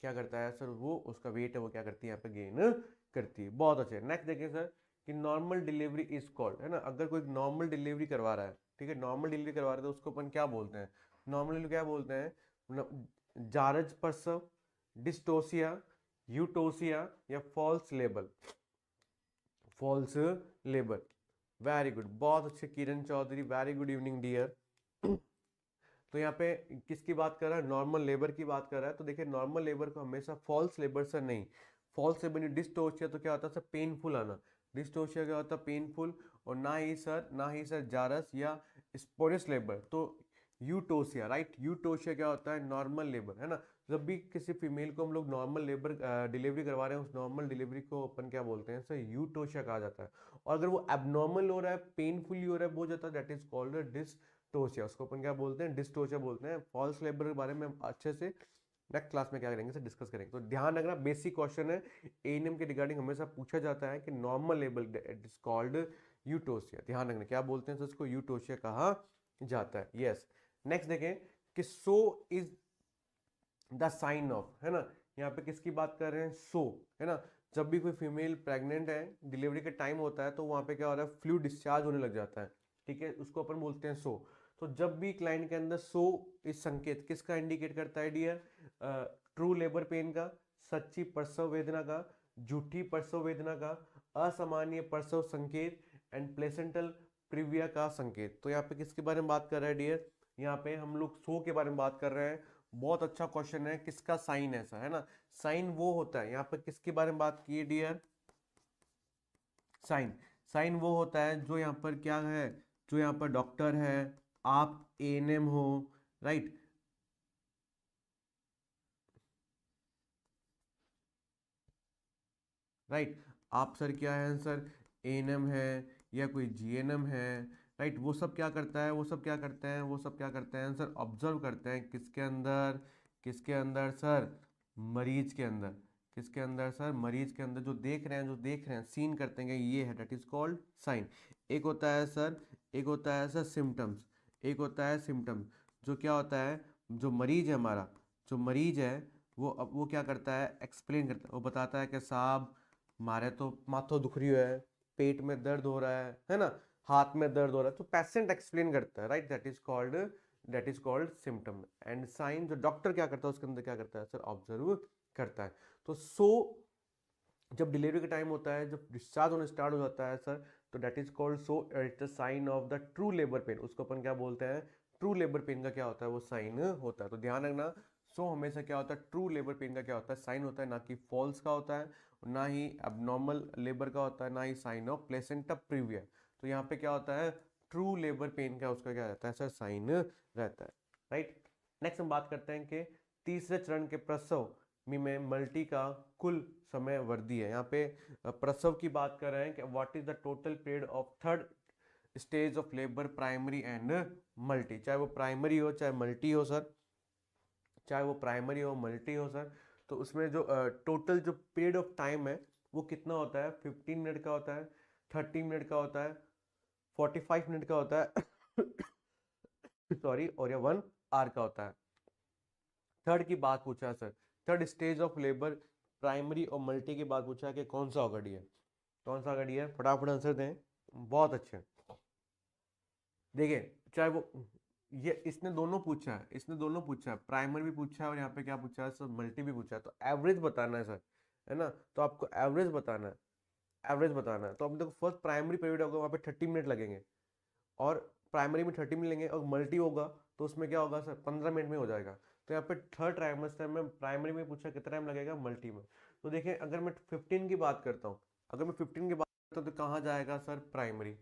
क्या करता है सर, वो उसका वेट है वो क्या करती है यहाँ पे, गेन करती है। बहुत अच्छे। नेक्स्ट देखिए सर कि नॉर्मल डिलीवरी इज कॉल्ड, है ना। अगर कोई नॉर्मल डिलीवरी करवा रहा है, ठीक है, नॉर्मल डिलीवरी करवा रहा है, तो उसको अपन क्या बोलते हैं, नॉर्मली क्या बोलते हैं, जारज प्रसव, डिस्टोसिया, यूटोसिया, या false labour, false labour. Very good, बहुत अच्छे Kiran Chaudhary, very good evening dear. तो यहाँ पे किसकी बात कर रहा है, नॉर्मल लेबर की बात कर रहा है। तो देखिए नॉर्मल लेबर को हमेशा फॉल्स लेबर से नहीं, फॉल्स लेबर डिस्टोशिया तो क्या होता है सर, पेनफुल आना। डिस्टोशिया क्या होता है, पेनफुल। और ना ही सर जारस या स्पोरियस लेबर। तो यूटोसिया, राइट, यूटोशिया क्या होता है, नॉर्मल लेबर, है ना। जब भी किसी फीमेल को हम लोग नॉर्मल लेबर डिलीवरी करवा रहे हैं, उस नॉर्मल डिलीवरी को अपन क्या बोलते हैं सर, यूटोशिया कहा जाता है। और अगर वो एबनॉर्मल हो रहा है, पेनफुली हो रहा है, बहुत ज्यादा, दैट इज कॉल्ड डिस्टोशिया। उसको अपन क्या बोलते हैं, डिस्टोशिया बोलते हैं। फॉल्स लेबर के बारे में हम अच्छे से नेक्स्ट क्लास में क्या करेंगे सर, डिस्कस करेंगे। तो ध्यान रखना, बेसिक क्वेश्चन है, एएनएम के रिगार्डिंग हमेशा पूछा जाता है कि normal labour it is called eutocia. ध्यान रखना, क्या बोलते हैं सर, उसको यूटोशिया कहा जाता है। यस। नेक्स्ट देखें कि so is the sign of, है ना। यहाँ पे किसकी बात कर रहे हैं, सो, है ना। जब भी कोई फीमेल प्रेग्नेंट है, डिलीवरी का टाइम होता है, तो वहाँ पे क्या हो रहा है, फ्लूइड डिस्चार्ज होने लग जाता है, ठीक है, उसको अपन बोलते हैं सो। तो जब भी क्लाइंट के अंदर सो इस संकेत किसका इंडिकेट करता है डियर, ट्रू लेबर पेन का, सच्ची प्रसव वेदना का, झूठी प्रसव वेदना का, असामान्य प्रसव संकेत, एंड प्लेसेंटल प्रिविया का संकेत। तो यहाँ पे किसके बारे में बात कर रहे हैं डियर, यहाँ पे हम लोग सो के बारे में बात कर रहे हैं। बहुत अच्छा क्वेश्चन है, किसका साइन ऐसा, है ना। साइन वो होता है, यहाँ पे किसके बारे में बात की है डियर, साइन, साइन वो होता है जो यहाँ पर क्या है, जो यहाँ पर डॉक्टर है, आप एएनएम हो, राइट, राइट, आप सर क्या है सर, एएनएम है, या कोई जीएनएम है, राइट। वो सब क्या करता है, वो सब क्या करते हैं, वो सब क्या करते हैं सर, ऑब्जर्व करते हैं किसके अंदर, किसके अंदर सर, मरीज के अंदर। किसके अंदर सर, मरीज के अंदर। जो देख रहे हैं, जो देख रहे हैं, सीन करते हैं, ये है, दैट इज कॉल्ड साइन। एक होता है सर, एक होता है सर सिम्टम्स, एक होता है सिम्टम्स। जो क्या होता है, जो मरीज है हमारा, जो मरीज है, वो अब वो क्या करता है, एक्सप्लेन करता है, वो बताता है कि साहब मारे तो माथो दुख रही है, पेट में दर्द हो रहा है ना, हाथ में दर्द हो रहा है। तो पेशेंट एक्सप्लेन करता है, right, that is called symptom. And sign जो डॉक्टर क्या करता है, उसके अंदर क्या करता है सर, ऑब्जर्व करता है। तो सो जब डिलीवरी का टाइम होता है, जब डिस्चार्ज होने स्टार्ट हो जाता है सर, तो that is called so it's the sign of the true labour pain. उसको अपन क्या बोलते हैं, ट्रू लेबर पेन का क्या होता है, वो साइन होता है। तो ध्यान रखना, सो हमेशा क्या होता है, ट्रू लेबर पेन का क्या होता है, साइन होता है, ना कि फॉल्स का होता है, ना ही एबनॉर्मल लेबर का होता है, ना ही साइन ऑफ प्लेसेंटा प्रीविया। तो यहाँ पे क्या होता है, ट्रू लेबर पेन का उसका क्या रहता है सर, साइन रहता है, राइट। नेक्स्ट हम बात करते हैं कि तीसरे चरण के प्रसव में मल्टी का कुल समय वृद्धि है। यहाँ पे प्रसव की बात कर रहे हैं कि what is the total period of third stage of labour, primary and multi. चाहे वो प्राइमरी हो चाहे मल्टी हो सर, चाहे वो प्राइमरी हो मल्टी हो सर। तो उसमें जो टोटल जो पीरियड ऑफ टाइम है वो कितना होता है, 15 मिनट का होता है, 30 मिनट का होता है, 45 मिनट का होता है सॉरी, और या 1 आवर का होता है। थर्ड की बात पूछा है sir, third stage of labour, primary और मल्टी की बात पूछा है कि कौन सा होगा डियर, कौन सा होगा डियर, फटाफट आंसर दें। बहुत अच्छे। देखिए चाहे वो ये इसने दोनों पूछा है, इसने दोनों पूछा है, प्राइमरी भी पूछा है और यहाँ पे क्या पूछा है सर, मल्टी भी पूछा है। तो एवरेज बताना है सर, है ना। तो आपको एवरेज बताना है, एवरेज बताना है। तो अब देखो फर्स्ट प्राइमरी पीरियड होगा, वहाँ पे 30 मिनट लगेंगे, और प्राइमरी में 30 मिनट लेंगे, और मल्टी होगा तो उसमें क्या होगा सर, 15 मिनट में हो जाएगा। तो यहाँ पे थर्ड ट्राइमेस्टर में प्राइमरी में पूछा कितना टाइम लगेगा, मल्टी में। तो देखिए अगर मैं 15 की बात करता हूँ, अगर मैं 15 की बात करता हूँ तो कहाँ जाएगा सर, प्राइमरी,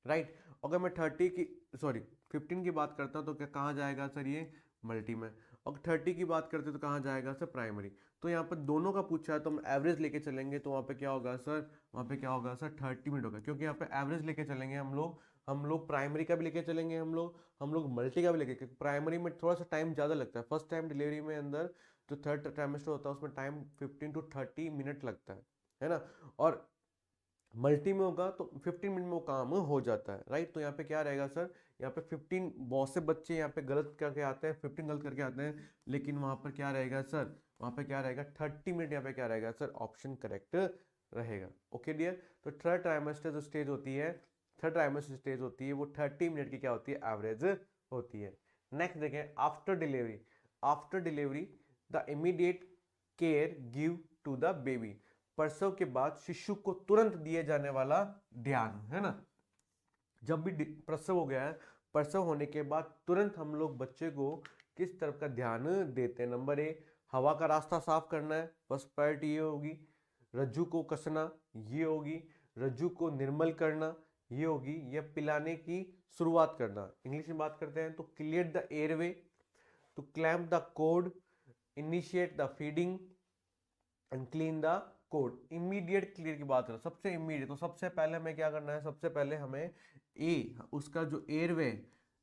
राइट। अगर मैं 15 की बात करता हूँ तो क्या कहाँ जाएगा सर ये मल्टी में, और 30 की बात करते तो कहाँ जाएगा सर प्राइमरी। तो यहाँ पर दोनों का पूछा है तो हम एवरेज लेके चलेंगे, तो वहाँ पे क्या होगा सर, वहाँ पे क्या होगा सर 30 मिनट होगा, क्योंकि यहाँ पे एवरेज लेके चलेंगे हम लोग प्राइमरी का भी लेके चलेंगे, हम लोग मल्टी का भी लेके, क्योंकि प्राइमरी में थोड़ा सा टाइम ज़्यादा लगता है, फर्स्ट टाइम डिलीवरी में अंदर जो थर्ड ट्राइमेस्टर होता है उसमें टाइम 15 to 30 मिनट लगता है ना। और मल्टी में होगा तो 15 मिनट में वो काम हो जाता है, राइट। तो यहाँ पे क्या रहेगा सर, यहाँ पे 15, बहुत से बच्चे यहाँ पे गलत करके आते हैं, 15 गलत करके आते हैं, लेकिन वहाँ पर क्या रहेगा सर, वहाँ पे क्या रहेगा 30 मिनट, यहाँ पे क्या रहेगा सर, ऑप्शन करेक्ट रहेगा। Okay dear. तो थर्ड ट्राइमेस्टर स्टेज होती है वो 30 मिनट की क्या होती है, एवरेज होती है। नेक्स्ट देखें, after delivery the immediate care give to the baby, प्रसव के बाद शिशु को तुरंत दिए जाने वाला ध्यान, है ना। जब भी प्रसव हो गया है, प्रसव होने के बाद तुरंत हम लोग बच्चे को किस तरफ का ध्यान देते हैं, नंबर ए, हवा का रास्ता साफ करना है, फर्स्ट प्रायोरिटी ये होगी। रज्जू को कसना ये होगी। रज्जू को निर्मल करना ये होगी। या पिलाने की शुरुआत करना, इंग्लिश में बात करते हैं तो clear the airway, to clamp the cord, initiate the feeding and clean the cord. Immediate clear की बात करें, सबसे इमीडिएट, तो सबसे पहले हमें क्या करना है, सबसे पहले हमें उसका जो एयरवे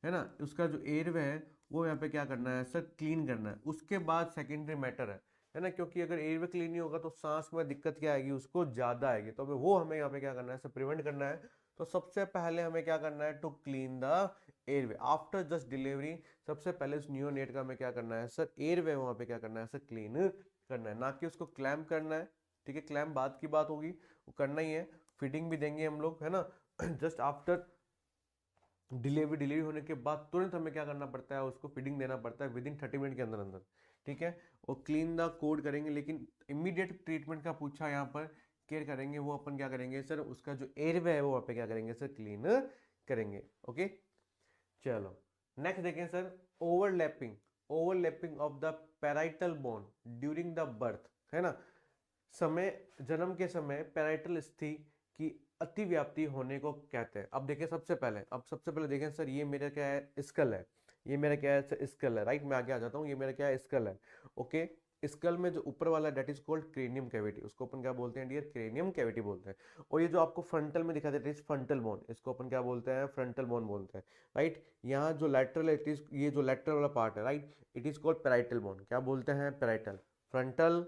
है ना, उसका जो एयरवे है वो यहाँ पे क्या करना है सर, क्लीन करना है। उसके बाद सेकेंडरी मैटर है ना, क्योंकि अगर एयरवे क्लीन नहीं होगा तो सांस में दिक्कत क्या आएगी, उसको ज्यादा आएगी, तो वो हमें यहाँ पे क्या करना है सर, प्रिवेंट करना है। तो सबसे पहले हमें क्या करना है, to clean the airway after just delivery. सबसे पहले उस नियोनेट का हमें क्या करना है सर, एयरवे वहाँ पे क्या करना है सर, क्लीन करना है, ना कि उसको क्लैम्प करना है। ठीक है, क्लैम्प बाद की बात होगी, वो करना ही है। फीडिंग भी देंगे हम लोग, है ना। जस्ट आफ्टर डिलीवरी होने के बाद तुरंत हमें क्या करना पड़ता है, उसको फीडिंग देना पड़ता है विद इन 30 मिनट के अंदर अंदर। ठीक है, और क्लीन द कोड करेंगे, लेकिन इमीडिएट ट्रीटमेंट का पूछा यहाँ पर, केयर करेंगे वो अपन क्या करेंगे सर, उसका जो एयरवे है वो वहाँ पे क्या करेंगे सर, क्लीन करेंगे। ओके, चलो नेक्स्ट देखें sir, overlapping of the parietal bone during the birth, है ना। जन्म के समय पैराइटल स्थि की अतिव्याप्ति होने को कहते हैं। अब देखिए सबसे पहले देखें सर, ये मेरा क्या है, स्कल है, ये मेरा क्या है सर, स्कल है, राइट। मैं आगे आ जाता हूँ, ये मेरा क्या है, स्कल है। ओके, स्कल में जो ऊपर वाला that is called cranium cavity, उसको अपन क्या बोलते हैं डियर, क्रेनियम कैविटी बोलते हैं। और ये जो आपको फ्रंटल में दिखाई देता है फ्रंटल बोन, इसको अपन क्या बोलते हैं, फ्रंटल बोन बोलते हैं, राइट। यहाँ जो लैटरल इट इज, ये जो लैटरल वाला पार्ट है, right, it is called parietal bone, क्या बोलते हैं, पैराइटल, फ्रंटल,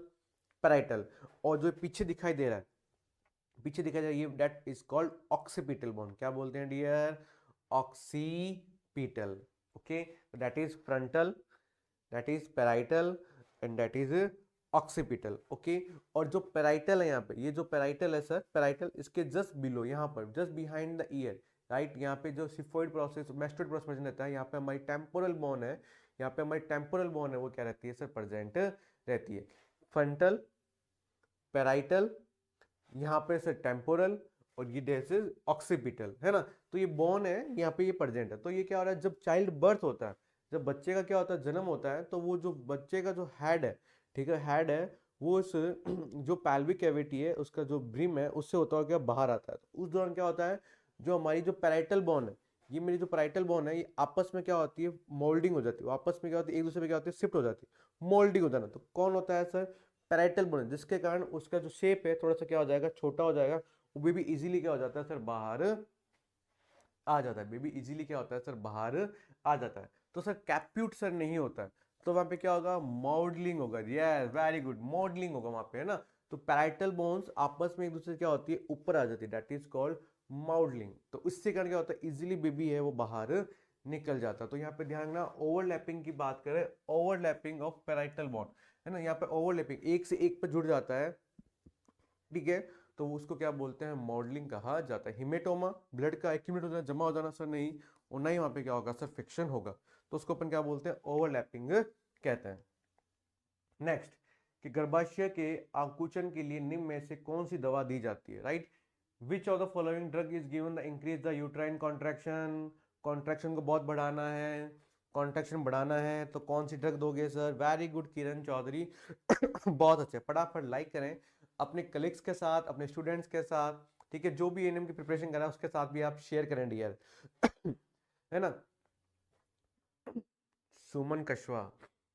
पैराइटल। और जो पीछे दिखाई दे रहा है, ये that is called occipital bone, क्या बोलते हैं dear, occipital. Okay, that is frontal, that is parietal and that is occipital. Okay, और जो पैराइटल है यहाँ पे, ये जो पैराइटल है सर, पैराइटल इसके जस्ट बिलो, यहाँ पर just behind the year, right, यहाँ पे जो सिफोइड प्रोसेस, मेस्टोइड प्रोसेस रहता है, यहाँ पे हमारी टेम्पोरल बोन है, यहाँ पे हमारी टेम्पोरल बोन है, वो क्या रहती है सर, प्रेजेंट रहती है। फ्रंटल, पैराइटल, यहाँ पे सर टेम्पोरल, और ये दिस इज ऑक्सीपिटल, है ना। तो ये बोन है, यहाँ पे ये प्रेजेंट है। तो ये क्या हो रहा है, जब चाइल्ड बर्थ होता है, जब बच्चे का क्या होता है, जन्म होता है, तो वो जो बच्चे का जो हेड है, ठीक है, हेड है, वो उस जो पैल्विक कैविटी है, उसका जो ब्रिम है, उससे होता है क्या, बाहर आता है। तो उस दौरान क्या होता है, जो हमारी जो पैराइटल बोन है, ये मेरी जो पैराइटल बोन है, ये आपस में क्या होती है, मोल्डिंग हो जाती है, आपस में क्या होती है, एक दूसरे पे क्या होती है, शिफ्ट हो जाती है, मोल्डिंग हो जाना। तो कौन होता है सर, पैराइटल बोन, जिसके कारण उसका जो शेप है थोड़ा सा क्या हो जाएगा, छोटा हो जाएगा। वो भी इजीली क्या हो जाता है सर, बाहर आ जाता है, बेबी इजीली क्या होता है सर, बाहर आ जाता है। तो सर कैप्यूट सर नहीं होता है, तो वहां पे क्या होगा, मॉडलिंग होगा, यस वेरी गुड, मॉडलिंग होगा वहां पे, है ना। तो पैराइटल बोन्स आपस में एक दूसरे क्या होती है, ऊपर आ जाती है, दैट इज कॉल्ड मॉडलिंग। तो इससे कारण क्या होता है, इजीली बेबी है वो बाहर निकल जाता है। तो यहाँ पे ध्यान रखना, ओवरलैपिंग की बात करें, ओवरलैपिंग ऑफ पैराइटल बोन, है ना, यहाँ पे ओवरलैपिंग एक से एक पे जुड़ जाता है, ठीक है, तो उसको क्या बोलते हैं, मॉडलिंग कहा जाता है। हिमेटोमा, ब्लड का एक्यूमुलेट हो जाना, जमा हो जाना सर, नहीं, और नहीं वहां पे क्या होगा सर, फिक्शन होगा, तो उसको अपन क्या बोलते हैं, ओवरलैपिंग कहते हैं। नेक्स्ट, कि गर्भाशय के आकुंचन के लिए निम्न में से कौन सी दवा दी जाती है, right. Which of the following drug is given the increase the uterine contraction, contraction को बहुत बढ़ाना है, कॉन्ट्रैक्शन बढ़ाना है, तो कौन सी ड्रग दोगे sir, very good Kiran Chaudhary, बहुत अच्छे, फटाफट लाइक करें, अपने कलीग्स के साथ, अपने स्टूडेंट्स के साथ, ठीक है, जो भी एएनएम की प्रिपरेशन कर रहा है उसके साथ भी आप शेयर करें डियर। है ना। Suman Kashwa,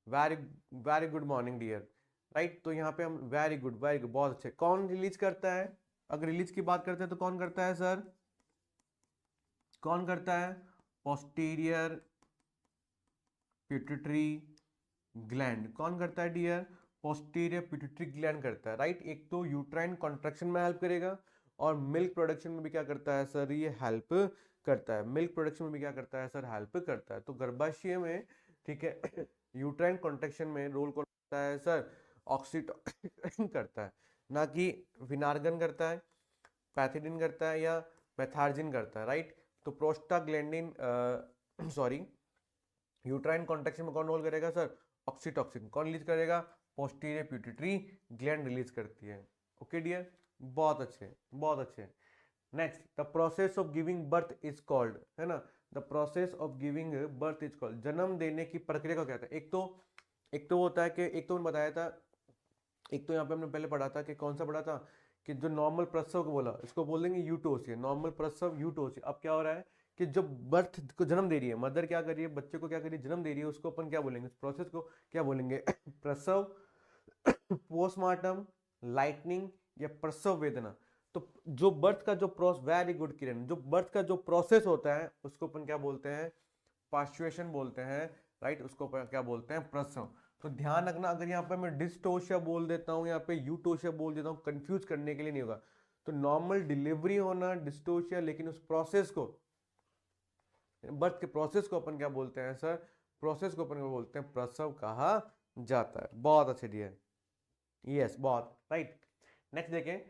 very very good morning dear. Right, तो यहाँ पे हम वेरी गुड बहुत अच्छे। कौन रिलीज करता है? अगर रिलीज की बात करते हैं तो कौन करता है सर? कौन करता है? Posterior pituitary gland. कौन करता है डियर? पोस्टीरियर पिट्यूटरी ग्लैंड करता है। राइट, एक तो यूट्राइन कॉन्ट्रैक्शन में हेल्प करेगा और मिल्क प्रोडक्शन में भी क्या करता है सर? ये हेल्प करता है। मिल्क प्रोडक्शन में भी क्या करता है सर? हेल्प करता है। तो गर्भाशय में, ठीक है, यूट्राइन कॉन्ट्रैक्शन में रोल कौन करता है सर? ऑक्सीटोसिन करता है, ना कि विनार्गन करता है, पैथिडिन करता है या मेथार्जिन करता है। राइट, तो प्रोस्टाग्लैंडिन सॉरी यूट्राइन कॉन्ट्रैक्शन में कौन रोल करेगा सर? ऑक्सीटोसिन। कौन रिलीज करेगा? पोस्टीरियर पिट्यूटरी ग्लैंड रिलीज करती है। ओके डियर, बहुत अच्छे बहुत अच्छे। Next, the process of giving birth is called, है ना, the process of giving birth is called, जन्म देने की प्रक्रिया को कहता है। एक तो होता है कि एक तो मैंने बताया था, एक तो यहाँ पे हमने पहले पढ़ा था कि कौन सा पढ़ा था कि जो नॉर्मल प्रसव को बोला इसको बोल देंगे यूटोसिस, नॉर्मल प्रसव यूटोसिस। अब क्या हो रहा है कि जो बर्थ को जन्म दे रही है, मदर क्या कर रही है, बच्चे को क्या कर रही है, जन्म दे रही है, उसको अपन क्या बोलेंगे, इस प्रोसेस को क्या बोलेंगे? प्रसव, पोस्टमार्टम, लाइटनिंग या प्रसव वेदना। तो जो बर्थ का जो प्रोसेस, वेरी गुड किरण, जो बर्थ का जो प्रोसेस होता है उसको अपन क्या बोलते हैं? पास्चुएशन बोलते हैं। राइट, उसको क्या बोलते हैं? प्रसव। तो ध्यान रखना, अगर यहाँ पे मैं डिस्टोशिया बोल देता हूँ, यहाँ पे यूटोशिया बोल देता हूँ, कंफ्यूज करने के लिए नहीं होगा। तो नॉर्मल डिलीवरी होना डिस्टोशिया, लेकिन उस प्रोसेस को, बर्थ के प्रोसेस को अपन क्या बोलते हैं सर? प्रोसेस को अपन क्या बोलते हैं? प्रसव कहा जाता है। बहुत अच्छे डियर, यस बहुत राइट। नेक्स्ट देखें,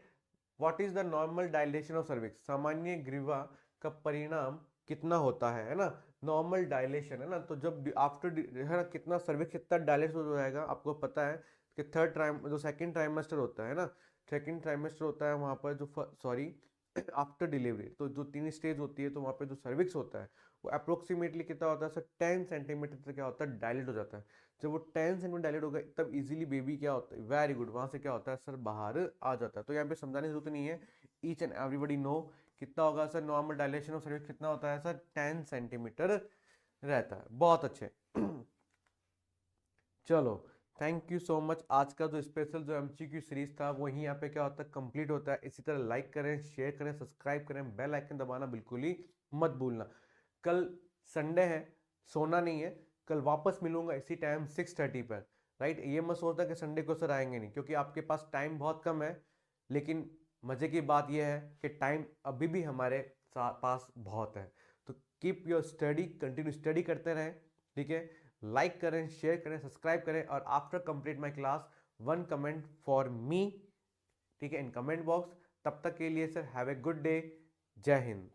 what is the normal dilation of cervix, सामान्य ग्रीवा का परिणाम कितना होता है ना? नॉर्मल डायलेशन है ना, तो जब आफ्टर, है ना, कितना सर्विक्स कितना डायलेट हो जाएगा, आपको पता है कि थर्ड टाइम जो सेकंड ट्राइमेस्टर होता है ना, सेकंड ट्राइमेस्टर होता है वहां पर जो सॉरी आफ्टर डिलीवरी, तो जो 3 स्टेज होती है, तो वहां पे जो सर्विक्स होता है वो अप्रोक्सीमेटली कितना होता है सर? 10 सेंटीमीटर तक क्या होता है? डायलेट हो जाता है। जब वो 10 सेंटीमीटर डायलेट होगा तब इजीली बेबी क्या होता है? वेरी गुड, वहां से क्या होता है सर? बाहर आ जाता है। तो यहाँ पे समझाने की जरूरत नहीं है, ईच एंड एवरीबडी नो कितना होगा sir? Normal dilation of cervix कितना होता है सर? 10 सेंटीमीटर रहता है। बहुत अच्छे। चलो, थैंक यू सो मच। आज का जो स्पेशल जो एमसीक्यू सीरीज था वो यहीं यहाँ पे क्या होता है? कंप्लीट होता है। इसी तरह लाइक करें, शेयर करें, सब्सक्राइब करें, बेल आइकन दबाना बिल्कुल ही मत भूलना। कल संडे है, सोना नहीं है, कल वापस मिलूंगा इसी टाइम 6:30 पर। राइट, ये मत सोचता कि संडे को सर आएंगे नहीं, क्योंकि आपके पास टाइम बहुत कम है, लेकिन मजे की बात यह है कि टाइम अभी भी हमारे पास बहुत है। तो keep your study, continue study करते रहें। ठीक है, लाइक करें, शेयर करें, सब्सक्राइब करें, और after complete my class 1 comment for me, ठीक है, इन कमेंट बॉक्स। तब तक के लिए sir have a good day. जय हिंद।